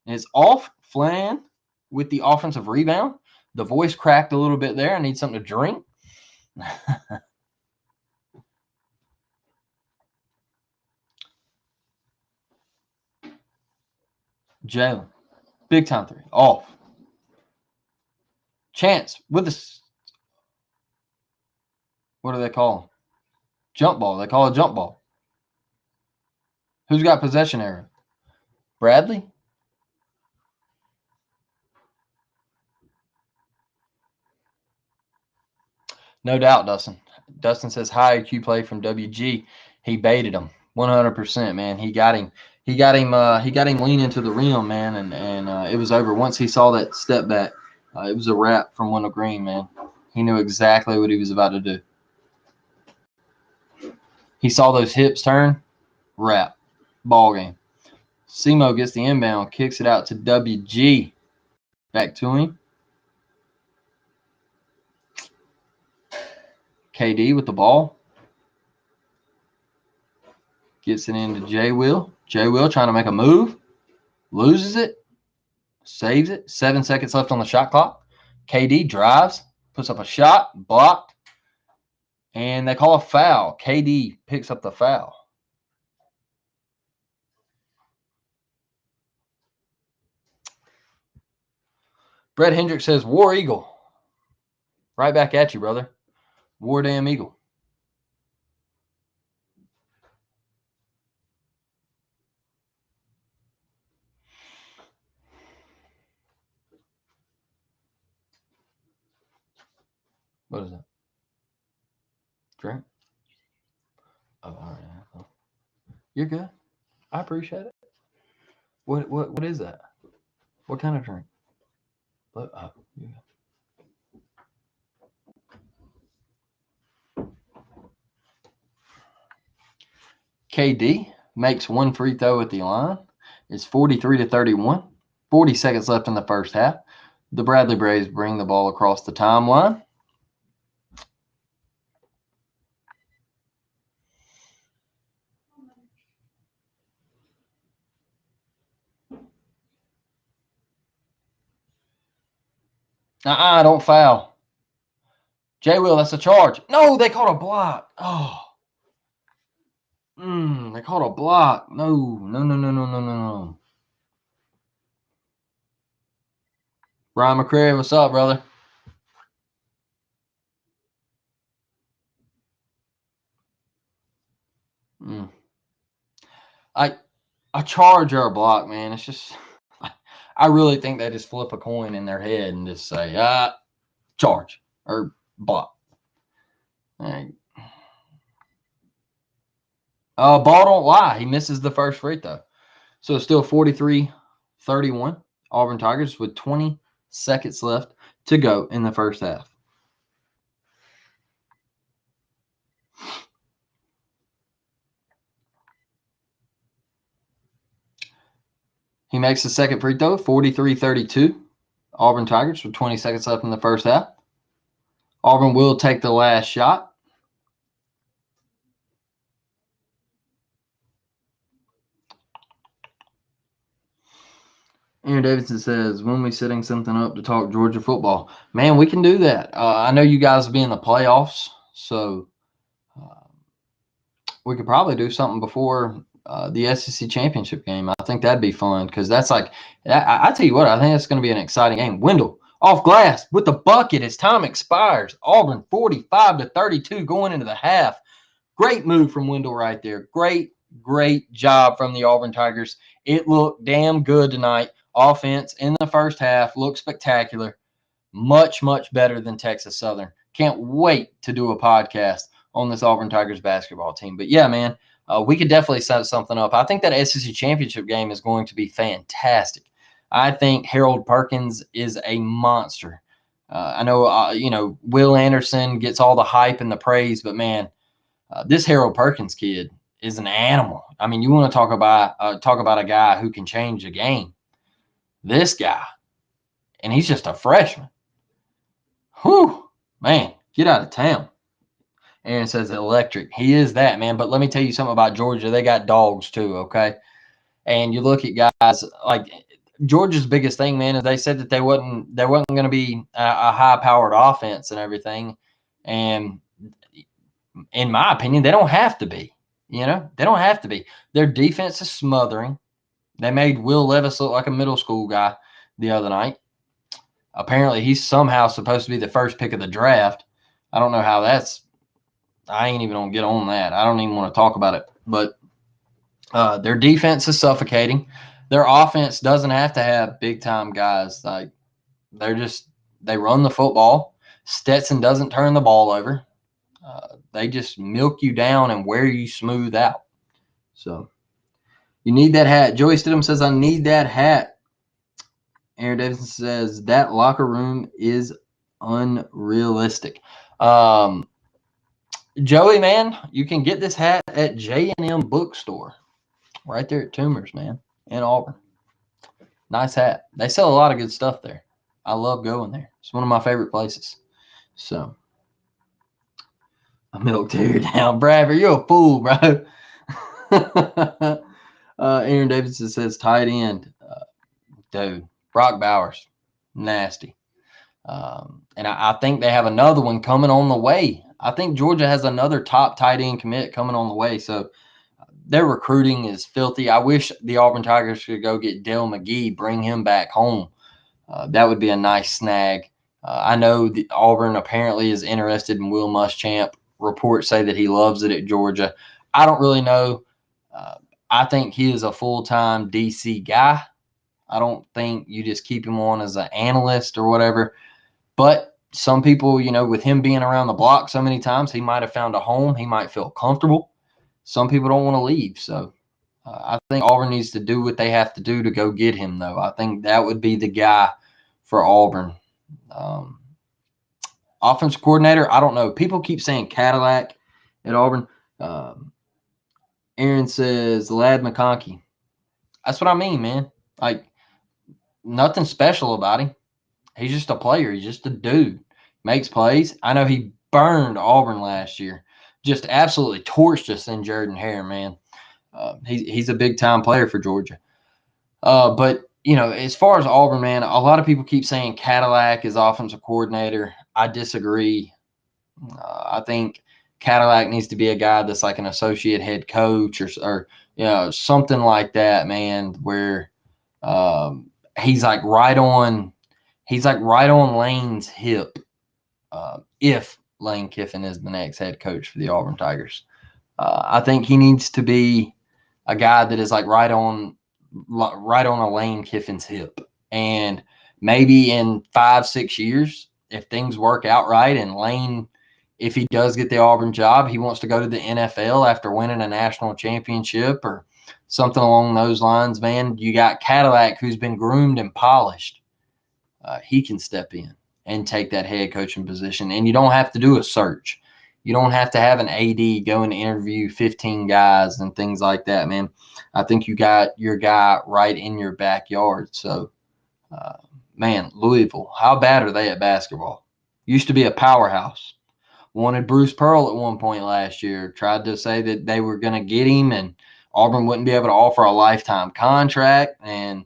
And it's off. Flan with the offensive rebound. The voice cracked a little bit there. I need something to drink. Jalen. Big time 3. Off. Chance with the, what do they call? Jump ball. They call it jump ball. Who's got possession area? Bradley? No doubt, Dustin. Dustin says, high IQ play from WG. He baited him 100%, man. He got him He got him leaning to the rim, man, and it was over. Once he saw that step back, it was a wrap from Wendell Green, man. He knew exactly what he was about to do. He saw those hips turn, wrap, ball game. Simo gets the inbound, kicks it out to WG. Back to him. KD with the ball. Gets it into J. Will. J. Will trying to make a move. Loses it. Saves it. 7 seconds left on the shot clock. KD drives. Puts up a shot. Blocked. And they call a foul. KD picks up the foul. Brett Hendricks says, War Eagle. Right back at you, brother. War damn Eagle. What is that? Drink? Oh, all right. You're good. I appreciate it. What is that? What kind of drink? Oh, yeah. KD makes one free throw at the line. It's 43-31. 40 seconds left in the first half. The Bradley Braves bring the ball across the timeline. Don't foul. J. Will, that's a charge. No, they called a block. Oh. They called a block. No. Brian McCrary, what's up, brother? A charge or a block, man. It's just, I really think they just flip a coin in their head and just say, charge or block. Right. Ball don't lie. He misses the first free throw. So it's still 43-31. Auburn Tigers with 20 seconds left to go in the first half. He makes the second free throw, 43-32. Auburn Tigers with 20 seconds left in the first half. Auburn will take the last shot. Aaron Davidson says, when we setting something up to talk Georgia football? Man, we can do that. I know you guys will be in the playoffs, so we could probably do something before the SEC championship game. I think that'd be fun because that's like, I tell you what, I think it's going to be an exciting game. Wendell off glass with the bucket as time expires. Auburn 45-32 going into the half. Great move from Wendell right there. Great job from the Auburn Tigers. It looked damn good tonight. Offense in the first half looked spectacular. Much better than Texas Southern. Can't wait to do a podcast on this Auburn Tigers basketball team. But yeah, man, we could definitely set something up. I think that SEC championship game is going to be fantastic. I think Harold Perkins is a monster. I know, Will Anderson gets all the hype and the praise, but man, this Harold Perkins kid is an animal. I mean, you want to talk about a guy who can change a game. This guy, and he's just a freshman. Whew, man, get out of town. Aaron says electric. He is that, man. But let me tell you something about Georgia. They got dogs too, okay? And you look at guys like Georgia's biggest thing, man, is they said that there wasn't going to be a high-powered offense and everything. And in my opinion, they don't have to be. They don't have to be. Their defense is smothering. They made Will Levis look like a middle school guy the other night. Apparently, he's somehow supposed to be the first pick of the draft. I don't know how that's – I ain't even going to get on that. I don't even want to talk about it. But their defense is suffocating. Their offense doesn't have to have big-time guys. Like they run the football. Stetson doesn't turn the ball over. They just milk you down and wear you smooth out. So You need that hat. Joey Stidham says, I need that hat. Aaron Davidson says, that locker room is unrealistic. Joey, man, you can get this hat at J&M Bookstore right there at Toomer's, man, in Auburn. Nice hat. They sell a lot of good stuff there. I love going there. It's one of my favorite places. So, a milk tear down. Bradford, you're a fool, bro. Aaron Davidson says tight end. Dude, Brock Bowers, nasty. And I think they have another one coming on the way. I think Georgia has another top tight end commit coming on the way. So their recruiting is filthy. I wish the Auburn Tigers could go get Dale McGee, bring him back home. That would be a nice snag. I know the Auburn apparently is interested in Will Muschamp. Reports say that he loves it at Georgia. I don't really know. I think he is a full-time DC guy. I don't think you just keep him on as an analyst or whatever. But some people, with him being around the block so many times, he might have found a home. He might feel comfortable. Some people don't want to leave. So I think Auburn needs to do what they have to do to go get him, though. I think that would be the guy for Auburn. Offensive coordinator, I don't know. People keep saying Cadillac at Auburn. Aaron says Lad McConkey. That's what I mean, man. Like, nothing special about him. He's just a player. He's just a dude. Makes plays. I know he burned Auburn last year. Just absolutely torched us in Jordan Hare, man. He's a big-time player for Georgia. But, as far as Auburn, man, a lot of people keep saying Cadillac is offensive coordinator. I disagree. I think Cadillac needs to be a guy that's like an associate head coach or something like that, man, where he's like right on Lane's hip if Lane Kiffin is the next head coach for the Auburn Tigers. I think he needs to be a guy that is like right on a Lane Kiffin's hip. And maybe in 5-6 years, if things work out right and Lane, if he does get the Auburn job, he wants to go to the NFL after winning a national championship or something along those lines, man. You got Cadillac, who's been groomed and polished. He can step in and take that head coaching position. And you don't have to do a search. You don't have to have an AD go and interview 15 guys and things like that, man. I think you got your guy right in your backyard. So, man, Louisville, how bad are they at basketball? Used to be a powerhouse. Wanted Bruce Pearl at one point last year. Tried to say that they were going to get him and Auburn wouldn't be able to offer a lifetime contract. And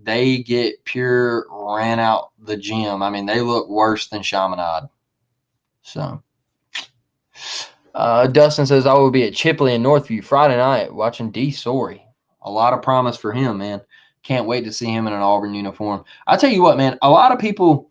they get pure ran out the gym. I mean, they look worse than Chaminade. So, Dustin says, I will be at Chipley in Northview Friday night watching D. Sorey. A lot of promise for him, man. Can't wait to see him in an Auburn uniform. I tell you what, man, a lot of people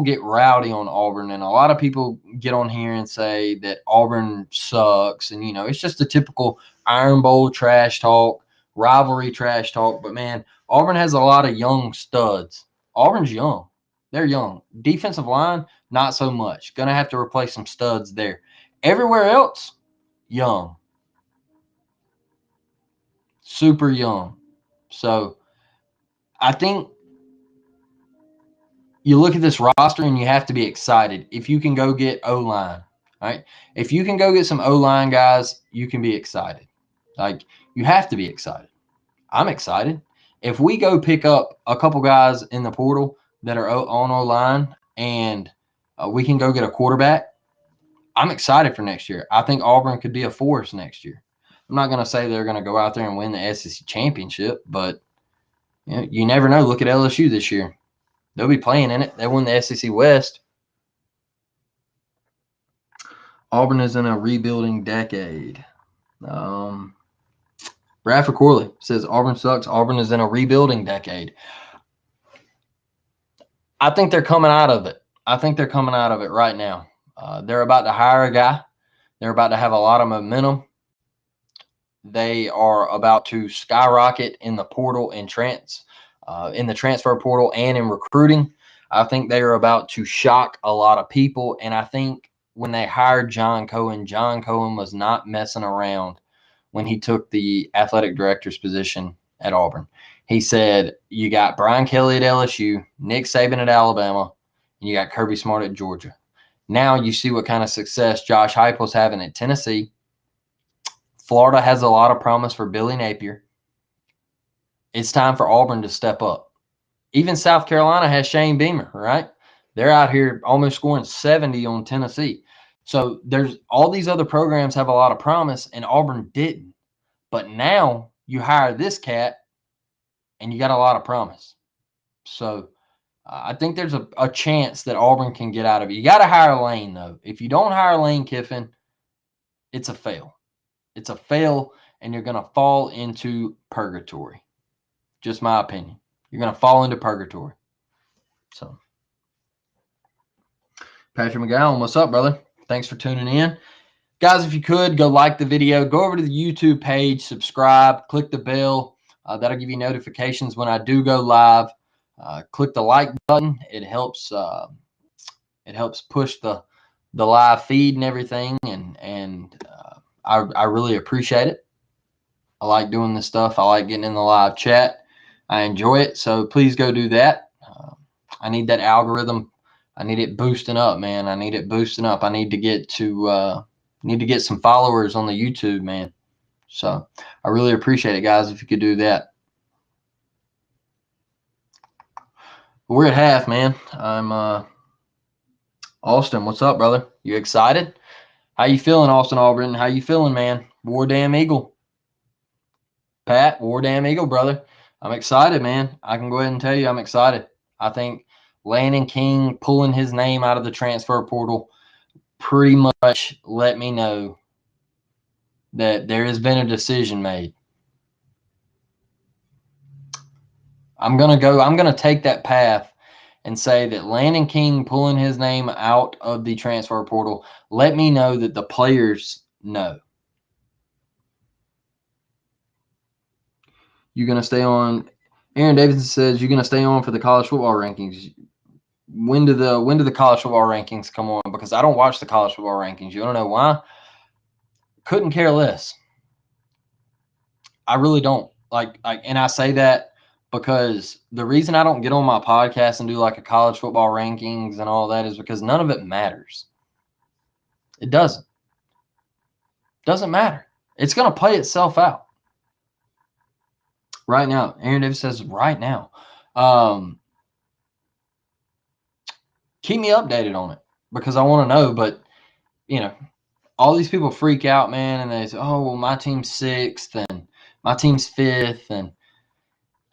get rowdy on Auburn, and a lot of people get on here and say that Auburn sucks. And, it's just the typical Iron Bowl trash talk, rivalry trash talk. But, man, Auburn has a lot of young studs. Auburn's young. They're young. Defensive line, not so much. Going to have to replace some studs there. Everywhere else, young. Super young. So, I think you look at this roster and you have to be excited. If you can go get O-line, right? If you can go get some O-line guys, you can be excited. Like, you have to be excited. I'm excited. If we go pick up a couple guys in the portal that are on O-line and we can go get a quarterback, I'm excited for next year. I think Auburn could be a force next year. I'm not going to say they're going to go out there and win the SEC championship, but you never know. Look at LSU this year. They'll be playing in it. They won the SEC West. Auburn is in a rebuilding decade. Bradford Corley says Auburn sucks. Auburn is in a rebuilding decade. I think they're coming out of it. I think they're coming out of it right now. They're about to hire a guy. They're about to have a lot of momentum. They are about to skyrocket in the portal and in the transfer portal and in recruiting. I think they are about to shock a lot of people. And I think when they hired John Cohen was not messing around when he took the athletic director's position at Auburn. He said, you got Brian Kelly at LSU, Nick Saban at Alabama, and you got Kirby Smart at Georgia. Now you see what kind of success Josh Heupel's having at Tennessee. Florida has a lot of promise for Billy Napier. It's time for Auburn to step up. Even South Carolina has Shane Beamer, right? They're out here almost scoring 70 on Tennessee. So there's all these other programs have a lot of promise, and Auburn didn't. But now you hire this cat, and you got a lot of promise. So I think there's a chance that Auburn can get out of it. You got to hire Lane, though. If you don't hire Lane Kiffin, it's a fail. It's a fail, and you're going to fall into purgatory. Just my opinion. You're going to fall into purgatory. So, Patrick McGowan, what's up, brother? Thanks for tuning in. Guys, if you could, go like the video. Go over to the YouTube page, subscribe, click the bell. That'll give you notifications when I do go live. Click the like button. It helps push the live feed and everything, and I really appreciate it. I like doing this stuff. I like getting in the live chat. I enjoy it, so please go do that. I need that algorithm. I need it boosting up, man. I need it boosting up. I need to get some followers on the YouTube, man. So I really appreciate it, guys, if you could do that. We're at half, man. I'm Austin. What's up, brother? You excited? How you feeling, Austin Auburn? How you feeling, man? War Damn Eagle. Pat, War Damn Eagle, brother. I'm excited, man. I can go ahead and tell you I'm excited. I think Landon King pulling his name out of the transfer portal pretty much let me know that there has been a decision made. I'm going to take that path and say that Landon King pulling his name out of the transfer portal let me know that the players know. You're going to stay on. Aaron Davidson says you're going to stay on for the college football rankings. When do the college football rankings come on? Because I don't watch the college football rankings. You don't know why? Couldn't care less. I really don't. And I say that because the reason I don't get on my podcast and do like a college football rankings and all that is because none of it matters. It doesn't. Doesn't matter. It's going to play itself out. Right now. Aaron Davis says right now. Keep me updated on it because I want to know. But, all these people freak out, man, and they say, oh, well, my team's 6th and my team's 5th. And,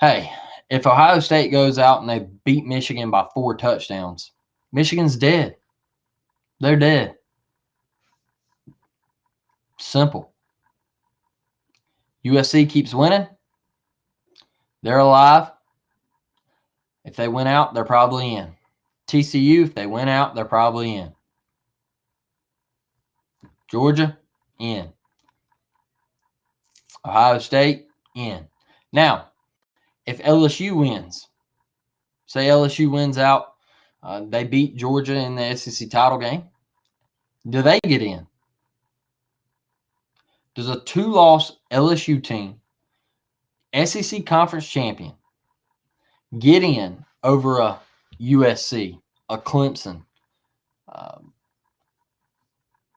hey, if Ohio State goes out and they beat Michigan by 4 touchdowns, Michigan's dead. They're dead. Simple. USC keeps winning. They're alive. If they win out, they're probably in. TCU, if they win out, they're probably in. Georgia, in. Ohio State, in. Now, if LSU wins, say LSU wins out, they beat Georgia in the SEC title game, do they get in? Does a 2-loss LSU team, SEC conference champion, get in over a USC, a Clemson?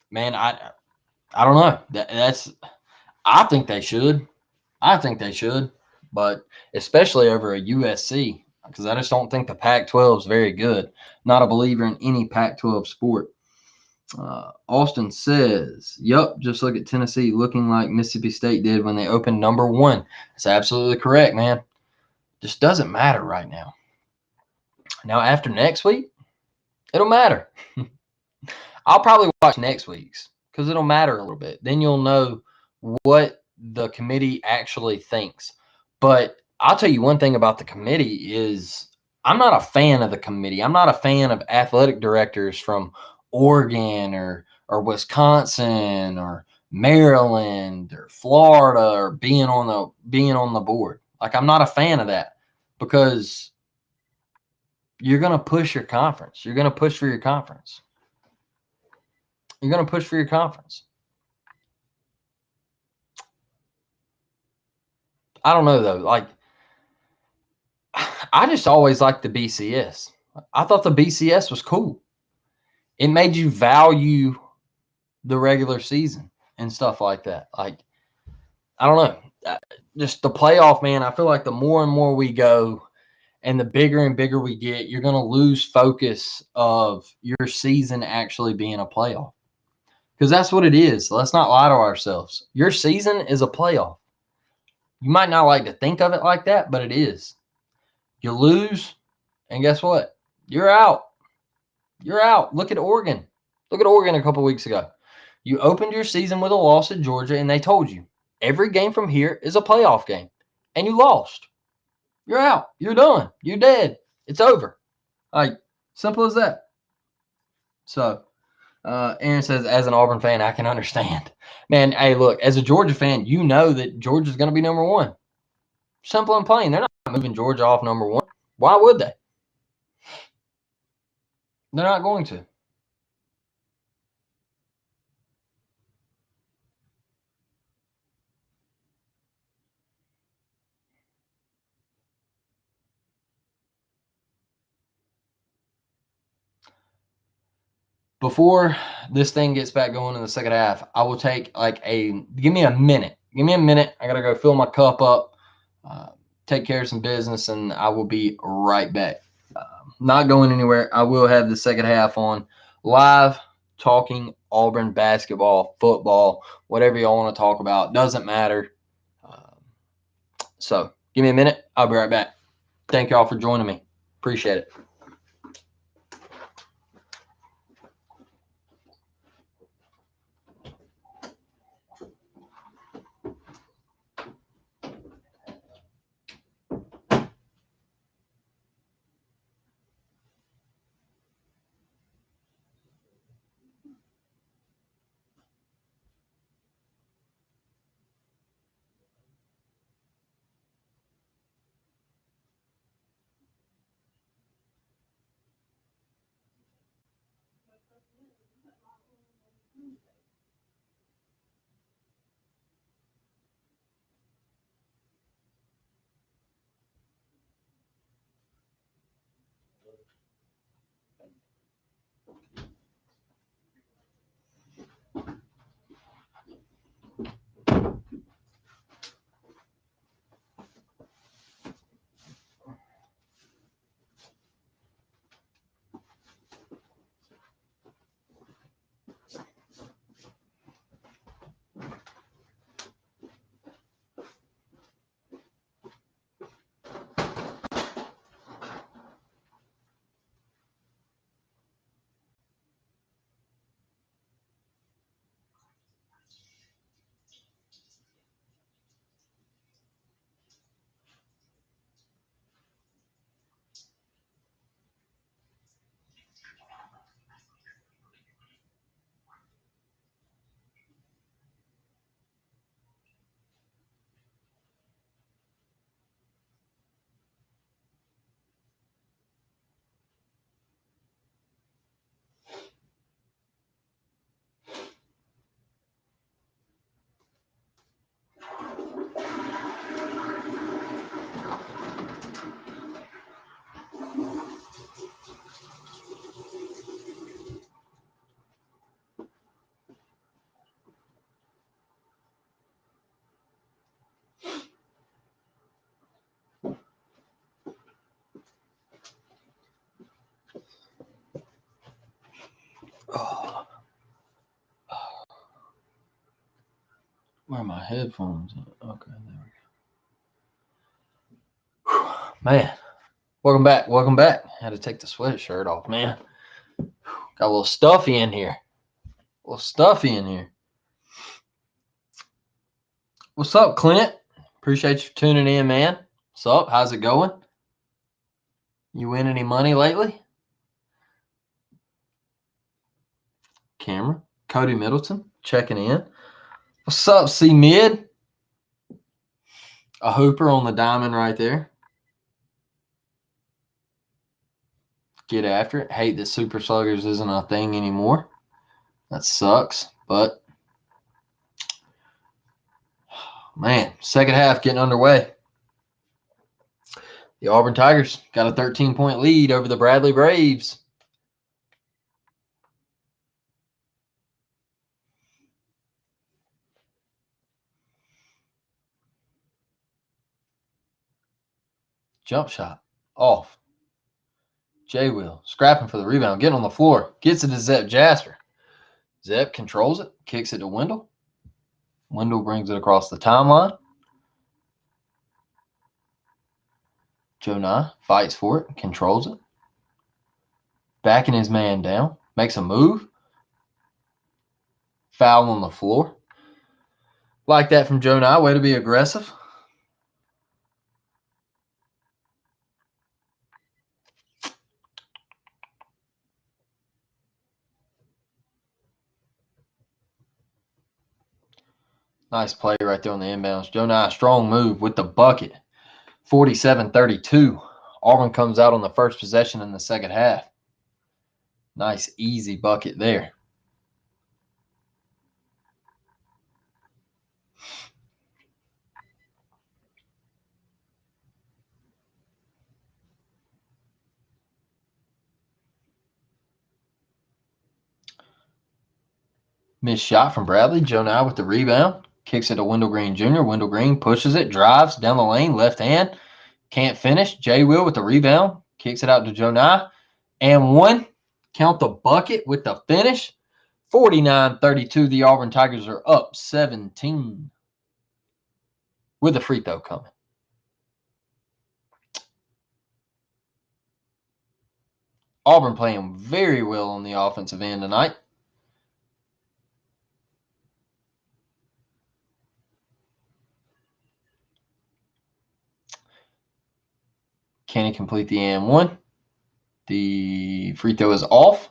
Man, I don't know. I think they should. But especially over a USC, because I just don't think the Pac-12 is very good. Not a believer in any Pac-12 sport. Austin says, "Yup, just look at Tennessee looking like Mississippi State did when they opened number 1." That's absolutely correct, man. Just doesn't matter right now. Now, after next week, it'll matter. I'll probably watch next week's because it'll matter a little bit. Then you'll know what the committee actually thinks. But I'll tell you one thing about the committee is I'm not a fan of the committee. I'm not a fan of athletic directors from Oregon or Wisconsin or Maryland or Florida or being on the board. Like, I'm not a fan of that because you're going to push your conference. You're going to push for your conference. You're going to push for your conference. I don't know, though. Like, I just always liked the BCS. I thought the BCS was cool. It made you value the regular season and stuff like that. Like, I don't know. Just the playoff, man. I feel like the more and more we go and the bigger and bigger we get, you're going to lose focus of your season actually being a playoff. Because that's what it is. Let's not lie to ourselves. Your season is a playoff. You might not like to think of it like that, but it is. You lose, and guess what? You're out. You're out. Look at Oregon. Look at Oregon a couple weeks ago. You opened your season with a loss at Georgia, and they told you every game from here is a playoff game, and you lost. You're out. You're done. You're dead. It's over. Like, simple as that. So, Aaron says, as an Auburn fan, I can understand. Man, hey, look, as a Georgia fan, you know that Georgia's going to be number one. Simple and plain. They're not moving Georgia off number one. Why would they? They're not going to. Before this thing gets back going in the second half, I will take give me a minute. Give me a minute. I got to go fill my cup up, take care of some business, and I will be right back. Not going anywhere. I will have the second half on live, talking Auburn basketball, football, whatever y'all want to talk about. Doesn't matter. So give me a minute. I'll be right back. Thank y'all for joining me. Appreciate it. Oh. Where are my headphones? Okay, there we go. Man, welcome back. Welcome back. Had to take the sweatshirt off, man. Got a little stuffy in here. A little stuffy in here. What's up, Clint? Appreciate you tuning in, man. What's up? How's it going? You win any money lately? Camera. Cody Middleton checking in. What's up, C Mid? A hooper on the diamond right there. Get after it. Hate that Super Sluggers isn't a thing anymore. That sucks. But, man, second half getting underway. The Auburn Tigers got a 13-point lead over the Bradley Braves. Jump shot. Off. J. Will scrapping for the rebound. Getting on the floor. Gets it to Zep Jasper. Zep controls it. Kicks it to Wendell. Wendell brings it across the timeline. Joe Nye fights for it. Controls it. Backing his man down. Makes a move. Foul on the floor. Like that from Joe Nye. Way to be aggressive. Nice play right there on the inbounds. Joe Nye, strong move with the bucket. 47-32. Auburn comes out on the first possession in the second half. Nice, easy bucket there. Missed shot from Bradley. Joe Nye with the rebound. Kicks it to Wendell Green Jr. Wendell Green pushes it, drives down the lane, left hand. Can't finish. J. Will with the rebound. Kicks it out to Joe Nye. And one. Count the bucket with the finish. 49-32. The Auburn Tigers are up 17 with a free throw coming. Auburn playing very well on the offensive end tonight. Can he complete the and one? The free throw is off.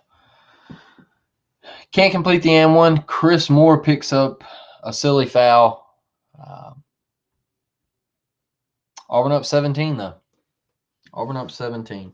Can't complete the and one. Chris Moore picks up a silly foul. Auburn up 17, though. Auburn up 17.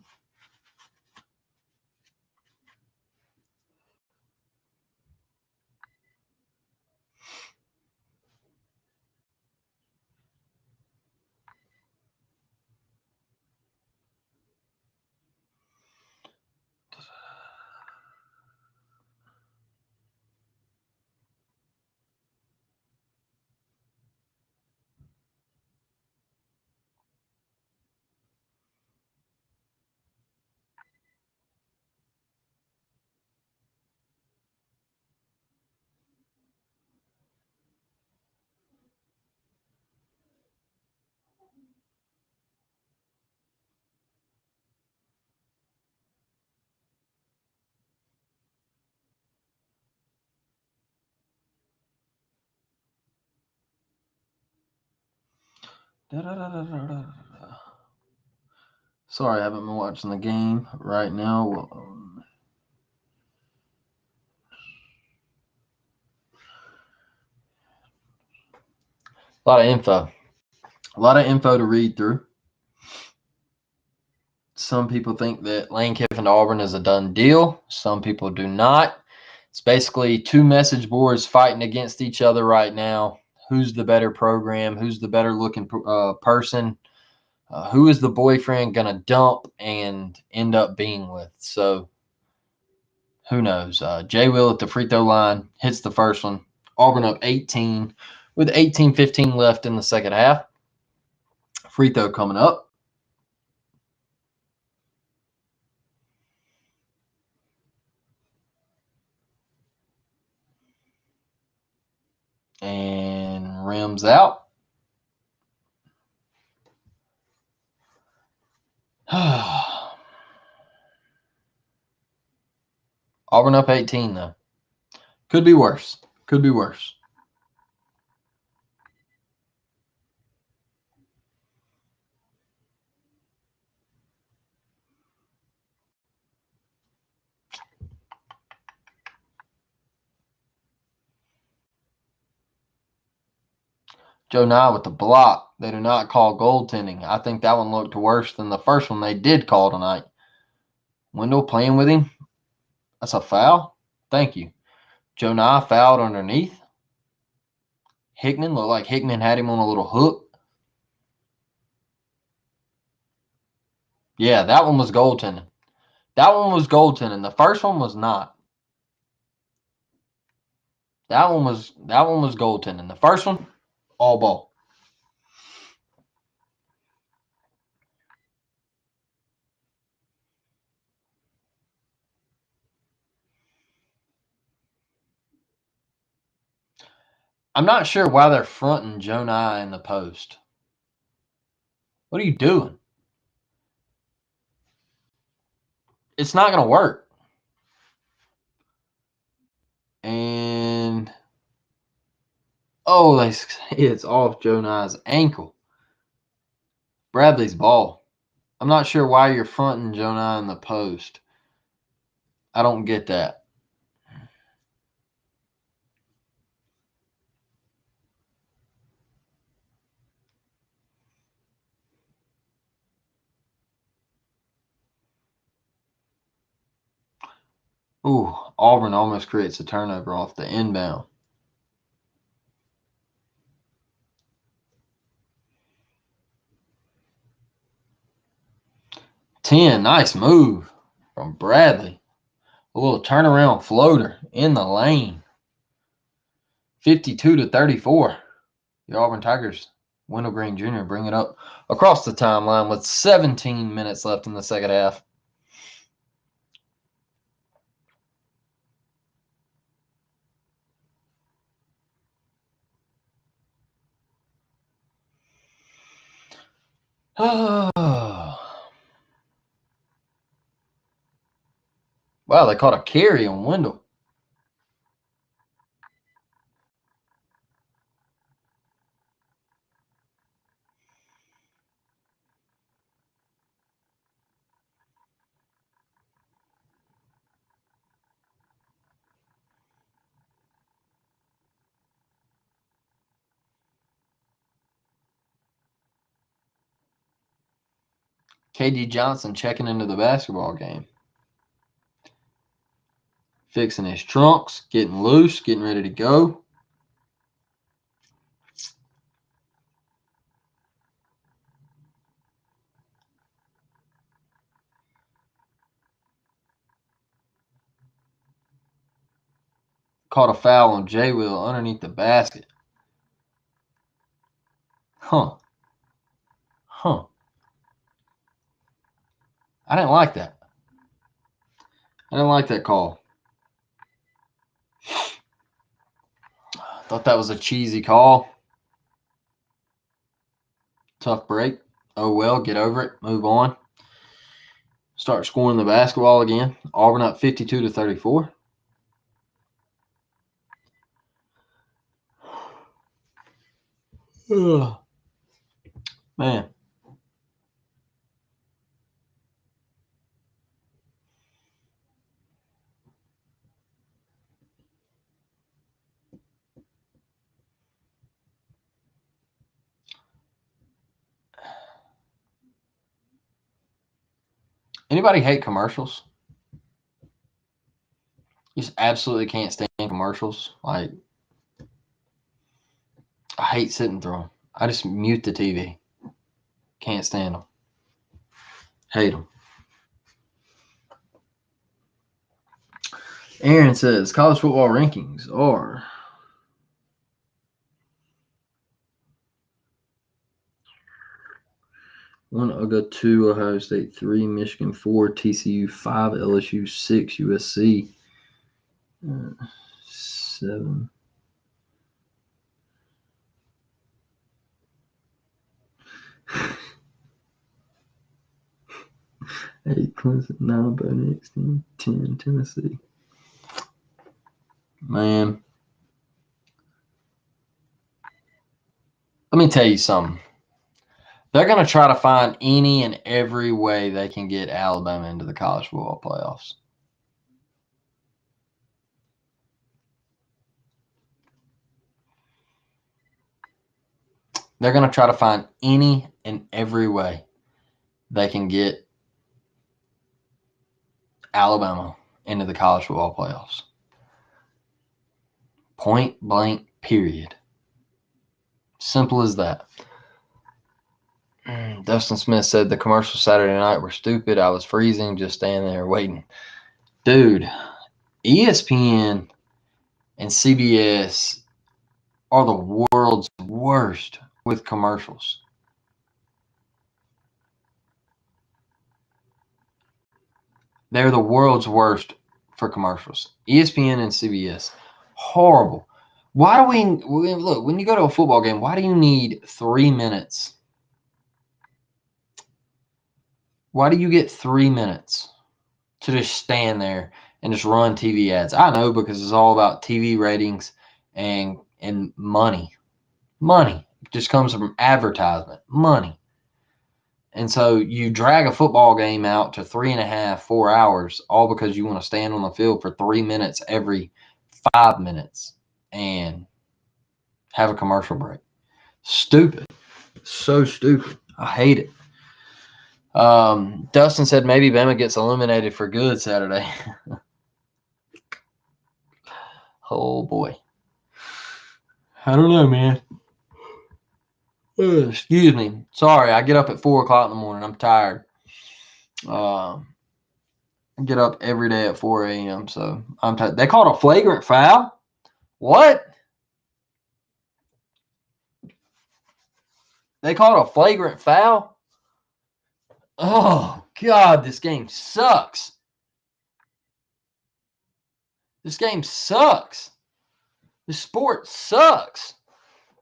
Sorry, I haven't been watching the game right now. A lot of info. A lot of info to read through. Some people think that Lane Kiffin to Auburn is a done deal. Some people do not. It's basically two message boards fighting against each other right now. Who's the better program? Who's the better looking person? Who is the boyfriend going to dump and end up being with? So who knows? J. Will at the free throw line hits the first one. Auburn up 18 with 18-15 left in the second half. Free throw coming up. And rims out. Auburn up 18, though. Could be worse. Could be worse. Joe Nye with the block. They do not call goaltending. I think that one looked worse than the first one they did call tonight. Wendell playing with him. That's a foul. Thank you. Joe Nye fouled underneath. Hickman looked like Hickman had him on a little hook. Yeah, that one was goaltending. That one was goaltending. The first one was not. That one was goaltending. The first one, all ball. I'm not sure why they're fronting Jonah in the post. What are you doing? It's not going to work. And oh, they say it's off Jonah's ankle. Bradley's ball. I'm not sure why you're fronting Jonah in the post. I don't get that. Ooh, Auburn almost creates a turnover off the inbound. Nice move from Bradley. A little turnaround floater in the lane. 52-34. The Auburn Tigers, Wendell Green Jr. bring it up across the timeline with 17 minutes left in the second half. Oh. Wow, they caught a carry on Wendell. KD Johnson checking into the basketball game. Fixing his trunks, getting loose, getting ready to go. Caught a foul on J. Will underneath the basket. Huh. I didn't like that. I didn't like that call. Thought that was a cheesy call. Tough break. Oh well, get over it. Move on. Start scoring the basketball again. Auburn up 52-34. Ugh. Man. Anybody hate commercials? You just absolutely can't stand commercials. Like, I hate sitting through them. I just mute the TV. Can't stand them. Hate them. Aaron says college football rankings are one UGA, 2 Ohio State, 3 Michigan, 4 TCU, 5 LSU, 6 USC, 7. Eight Clemson, 9 by next 10 Tennessee. Man, let me tell you something. They're going to try to find any and every way they can get Alabama into the college football playoffs. They're going to try to find any and every way they can get Alabama into the college football playoffs. Point blank, period. Simple as that. Dustin Smith said the commercials Saturday night were stupid. I was freezing just standing there waiting. Dude, ESPN and CBS are the world's worst with commercials. They're the world's worst for commercials. ESPN and CBS. Horrible. Why do we look, when you go to a football game, why do you need 3 minutes? Why do you get 3 minutes to just stand there and just run TV ads? I know, because it's all about TV ratings and money. Money just comes from advertisement. Money. And so you drag a football game out to 3.5, 4 hours, all because you want to stand on the field for 3 minutes every 5 minutes and have a commercial break. Stupid. So stupid. I hate it. Dustin said maybe Bama gets eliminated for good Saturday. Oh, boy. I don't know, man. Excuse me. Sorry, I get up at 4 o'clock in the morning. I'm tired. I get up every day at 4 a.m., so I'm tired. They called a flagrant foul? What? They called a flagrant foul? Oh, God, this game sucks. This game sucks. This sport sucks.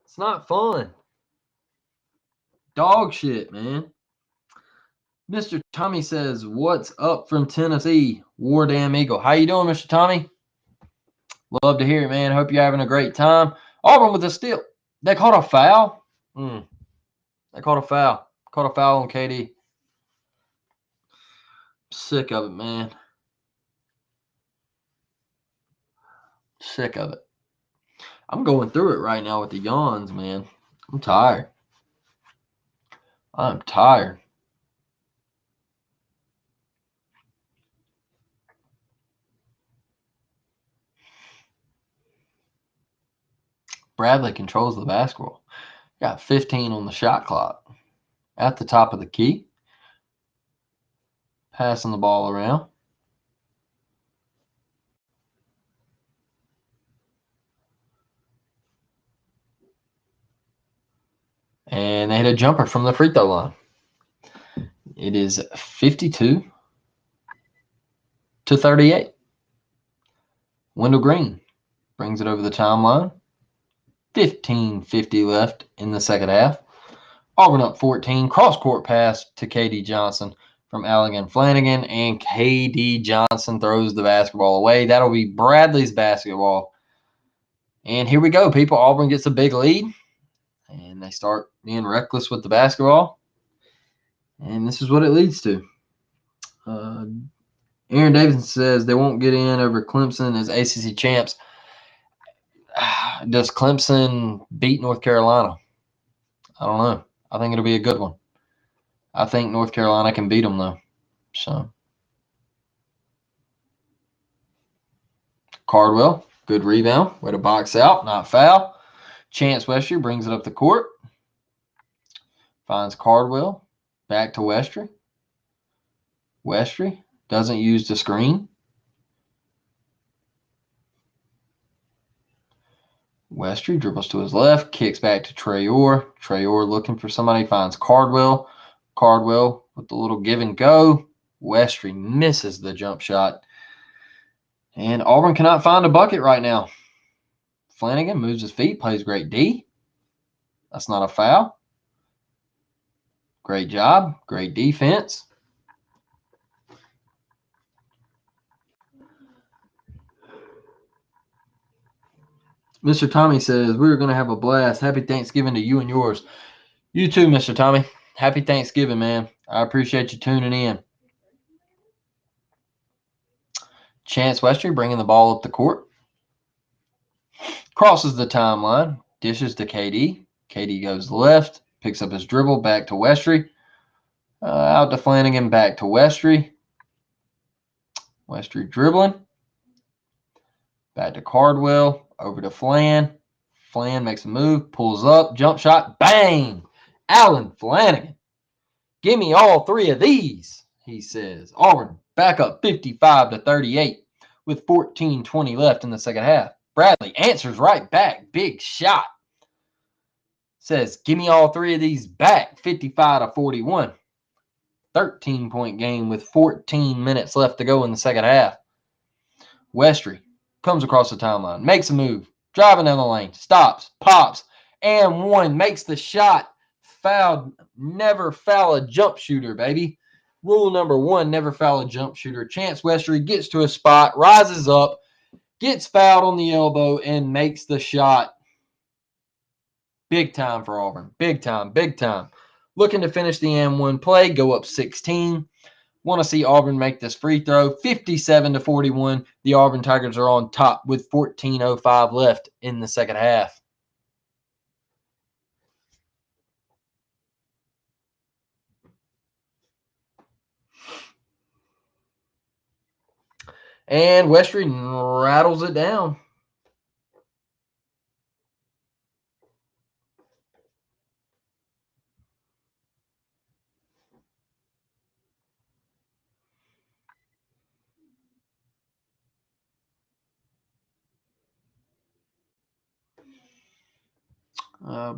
It's not fun. Dog shit, man. Mr. Tommy says, what's up from Tennessee? War Damn Eagle. How you doing, Mr. Tommy? Love to hear it, man. Hope you're having a great time. Auburn with a steal. They called a foul? They called a foul. Called a foul on KD. Sick of it, man. Sick of it. I'm going through it right now with the yawns, man. I'm tired. I'm tired. Bradley controls the basketball. Got 15 on the shot clock. At the top of the key. Passing the ball around. And they hit a jumper from the free throw line. It is 52-38. Wendell Green brings it over the timeline. 15:50 left in the second half. Auburn up 14. Cross-court pass to KD Johnson from Allegan Flanagan, and KD Johnson throws the basketball away. That'll be Bradley's basketball. And here we go, people. Auburn gets a big lead, and they start being reckless with the basketball. And this is what it leads to. Aaron Davidson says they won't get in over Clemson as ACC champs. Does Clemson beat North Carolina? I don't know. I think it'll be a good one. I think North Carolina can beat them, though. So, Cardwell, good rebound. Way to box out, not foul. Chance Westry brings it up the court. Finds Cardwell. Back to Westry. Westry doesn't use the screen. Westry dribbles to his left, kicks back to Traore. Traore looking for somebody, finds Cardwell. Cardwell with the little give and go. Westry misses the jump shot. And Auburn cannot find a bucket right now. Flanagan moves his feet, plays great D. That's not a foul. Great job. Great defense. Mr. Tommy says, we're going to have a blast. Happy Thanksgiving to you and yours. You too, Mr. Tommy. Happy Thanksgiving, man. I appreciate you tuning in. Chance Westry bringing the ball up the court. Crosses the timeline. Dishes to KD. KD goes left. Picks up his dribble. Back to Westry. Out to Flanagan. Back to Westry. Westry dribbling. Back to Cardwell. Over to Flan. Flan makes a move. Pulls up. Jump shot. Bang! Allen Flanagan. Give me all three of these, he says. Auburn back up 55-38 with 14:20 left in the second half. Bradley answers right back. Big shot. Says, give me all three of these back. 55-41. 13-point game with 14 minutes left to go in the second half. Westry comes across the timeline, makes a move, driving down the lane, stops, pops, and one, makes the shot. Fouled. Never foul a jump shooter, baby. Rule number one, never foul a jump shooter. Chance Westry gets to a spot, rises up, gets fouled on the elbow, and makes the shot. Big time for Auburn. Big time, big time. Looking to finish the M1 play, go up 16. Want to see Auburn make this free throw. 57-41. The Auburn Tigers are on top with 14:05 left in the second half. And Westry rattles it down.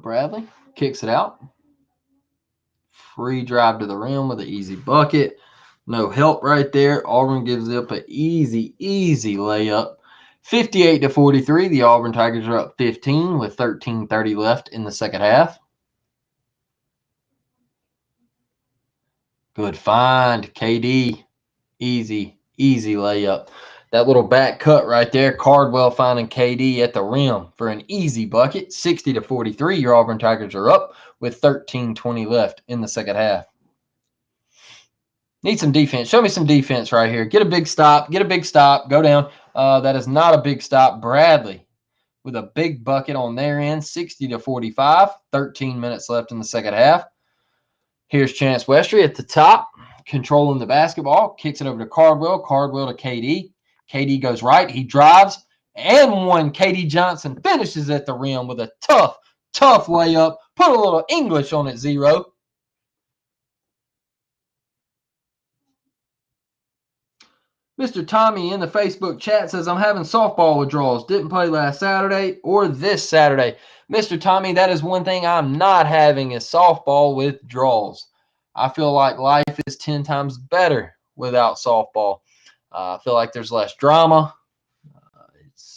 Bradley kicks it out. Free drive to the rim with an easy bucket. No help right there. Auburn gives up an easy layup. 58-43. The Auburn Tigers are up 15 with 13:30 left in the second half. Good find, KD. Easy layup. That little back cut right there, Cardwell finding KD at the rim for an easy bucket. 60-43. Your Auburn Tigers are up with 13:20 left in the second half. Need some defense. Show me some defense right here. Get a big stop. Go down. That is not a big stop. Bradley with a big bucket on their end. 60-45. 13 minutes left in the second half. Here's Chance Westry at the top, controlling the basketball. Kicks it over to Cardwell. Cardwell to KD. KD goes right. He drives. And one. KD Johnson finishes at the rim with a tough layup. Put a little English on it, Zero. Mr. Tommy in the Facebook chat says, I'm having softball withdrawals. Didn't play last Saturday or this Saturday. Mr. Tommy, that is one thing I'm not having is softball withdrawals. I feel like life is 10 times better without softball. I feel like there's less drama.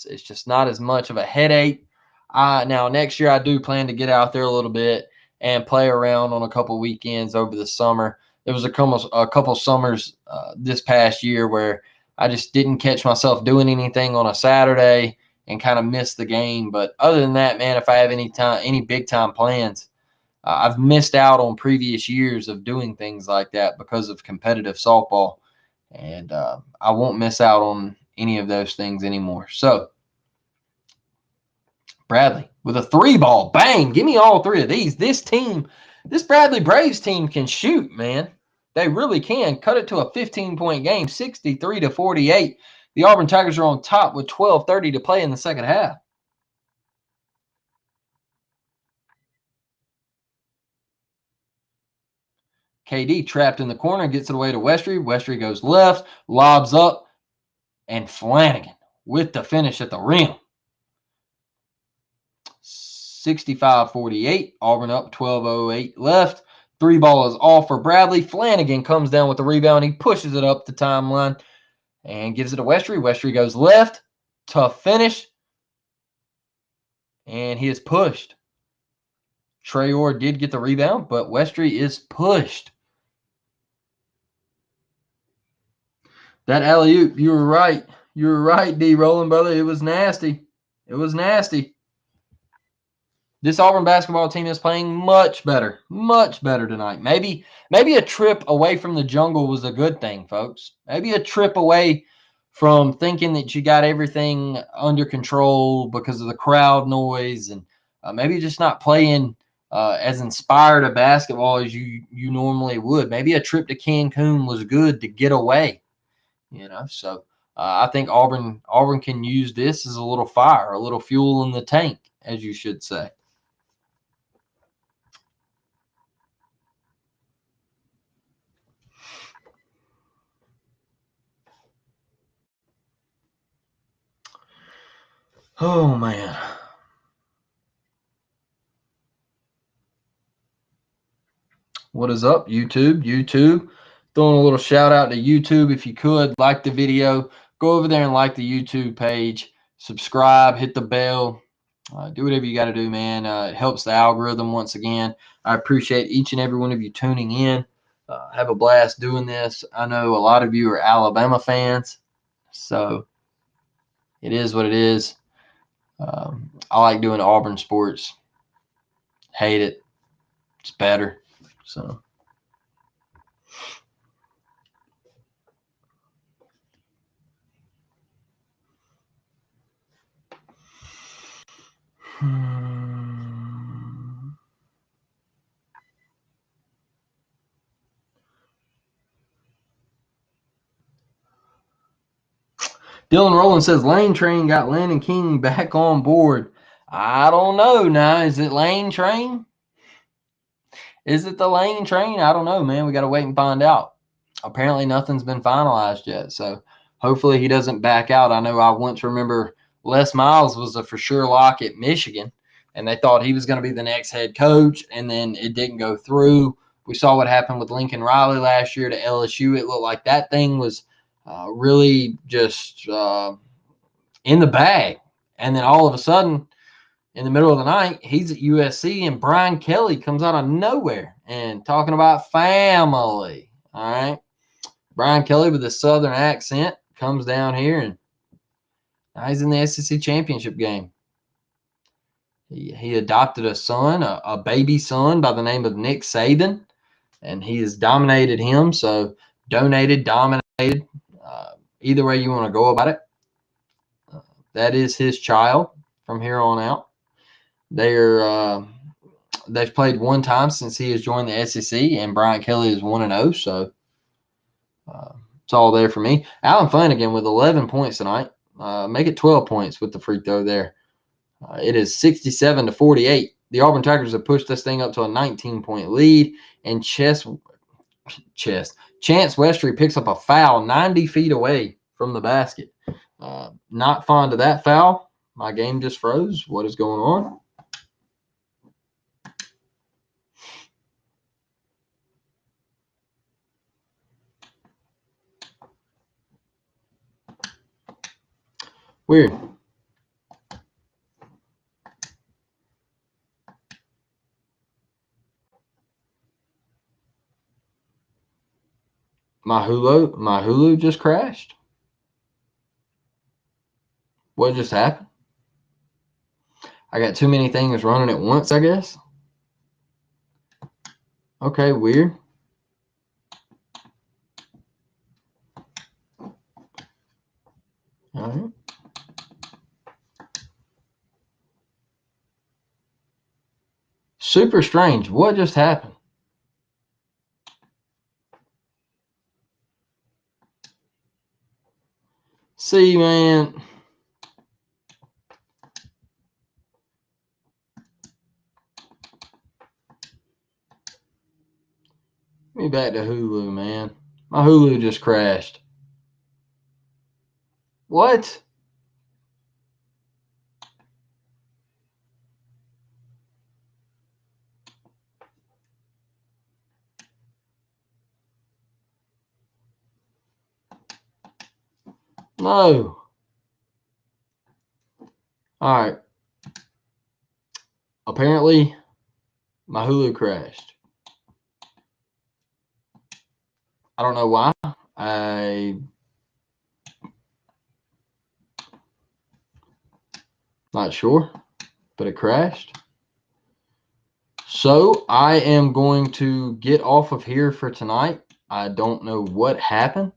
It's just not as much of a headache. Now, next year I do plan to get out there a little bit and play around on a couple weekends over the summer. There was a couple summers this past year where I just didn't catch myself doing anything on a Saturday and kind of missed the game. But other than that, man, if I have any big time plans, I've missed out on previous years of doing things like that because of competitive softball, and I won't miss out on any of those things anymore. So Bradley with a 3-ball, bang! Give me all three of these. This Bradley Braves team can shoot, man. They really can. Cut it to a 15-point game, 63-48. The Auburn Tigers are on top with 12:30 to play in the second half. KD trapped in the corner, gets it away to Westry. Westry goes left, lobs up, and Flanagan with the finish at the rim. 65-48. Auburn up, 12:08 left. 3-ball is off for Bradley. Flanagan comes down with the rebound. He pushes it up the timeline and gives it to Westry. Westry goes left. Tough finish. And he is pushed. Traore did get the rebound, but Westry is pushed. That alley-oop, you were right. You were right, D. Rolling, brother. It was nasty. This Auburn basketball team is playing much better tonight. Maybe a trip away from the jungle was a good thing, folks. Maybe a trip away from thinking that you got everything under control because of the crowd noise, and maybe just not playing as inspired a basketball as you normally would. Maybe a trip to Cancun was good to get away, So I think Auburn can use this as a little fire, a little fuel in the tank, as you should say. Oh, man. What is up, YouTube? YouTube. Throwing a little shout out to YouTube. If you could, like the video. Go over there and like the YouTube page. Subscribe. Hit the bell. Do whatever you got to do, man. It helps the algorithm once again. I appreciate each and every one of you tuning in. Have a blast doing this. I know a lot of you are Alabama fans, so it is what it is. I like doing Auburn sports. Hate it. It's better. So. Dylan Rowland says Lane Train got Landon King back on board. I don't know now. Is it Lane Train? Is it the Lane Train? I don't know, man. We got to wait and find out. Apparently nothing's been finalized yet, so hopefully he doesn't back out. I know I once remember Les Miles was a for sure lock at Michigan, and they thought he was going to be the next head coach, and then it didn't go through. We saw what happened with Lincoln Riley last year to LSU. It looked like that thing was really just in the bag, and then all of a sudden, in the middle of the night, he's at USC, and Brian Kelly comes out of nowhere and talking about family. All right. Brian Kelly with a southern accent comes down here, and now he's in the SEC championship game. He adopted a son, a baby son by the name of Nick Saban, and he has dominated him. So dominated, either way you want to go about it. That is his child from here on out. They've played one time since he has joined the SEC, and Brian Kelly is 1-0. So it's all there for me. Alan Flanagan with 11 points tonight. Make it 12 points with the free throw there. It is 67-48. The Auburn Tigers have pushed this thing up to a 19-point lead, and Chance Westry picks up a foul 90 feet away from the basket. Not fond of that foul. My game just froze. What is going on? Weird. My Hulu just crashed. What just happened? I got too many things running at once, I guess. Okay, weird. All right. Super strange. What just happened? See, man. Get me back to Hulu, man. My Hulu just crashed. What? No. All right. Apparently, my Hulu crashed. I don't know why. Not sure, but it crashed. So I am going to get off of here for tonight. I don't know what happened.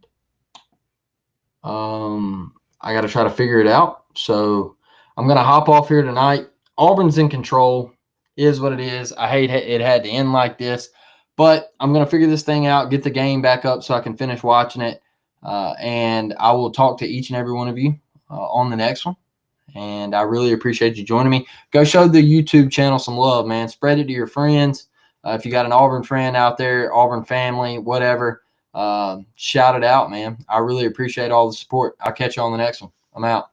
I got to try to figure it out. So I'm going to hop off here tonight. Auburn's in control. Is what it is. I hate it had to end like this, but I'm going to figure this thing out, get the game back up so I can finish watching it. And I will talk to each and every one of you on the next one. And I really appreciate you joining me. Go show the YouTube channel some love, man. Spread it to your friends. If you got an Auburn friend out there, Auburn family, whatever, shout it out, man. I really appreciate all the support. I'll catch you on the next one. I'm out.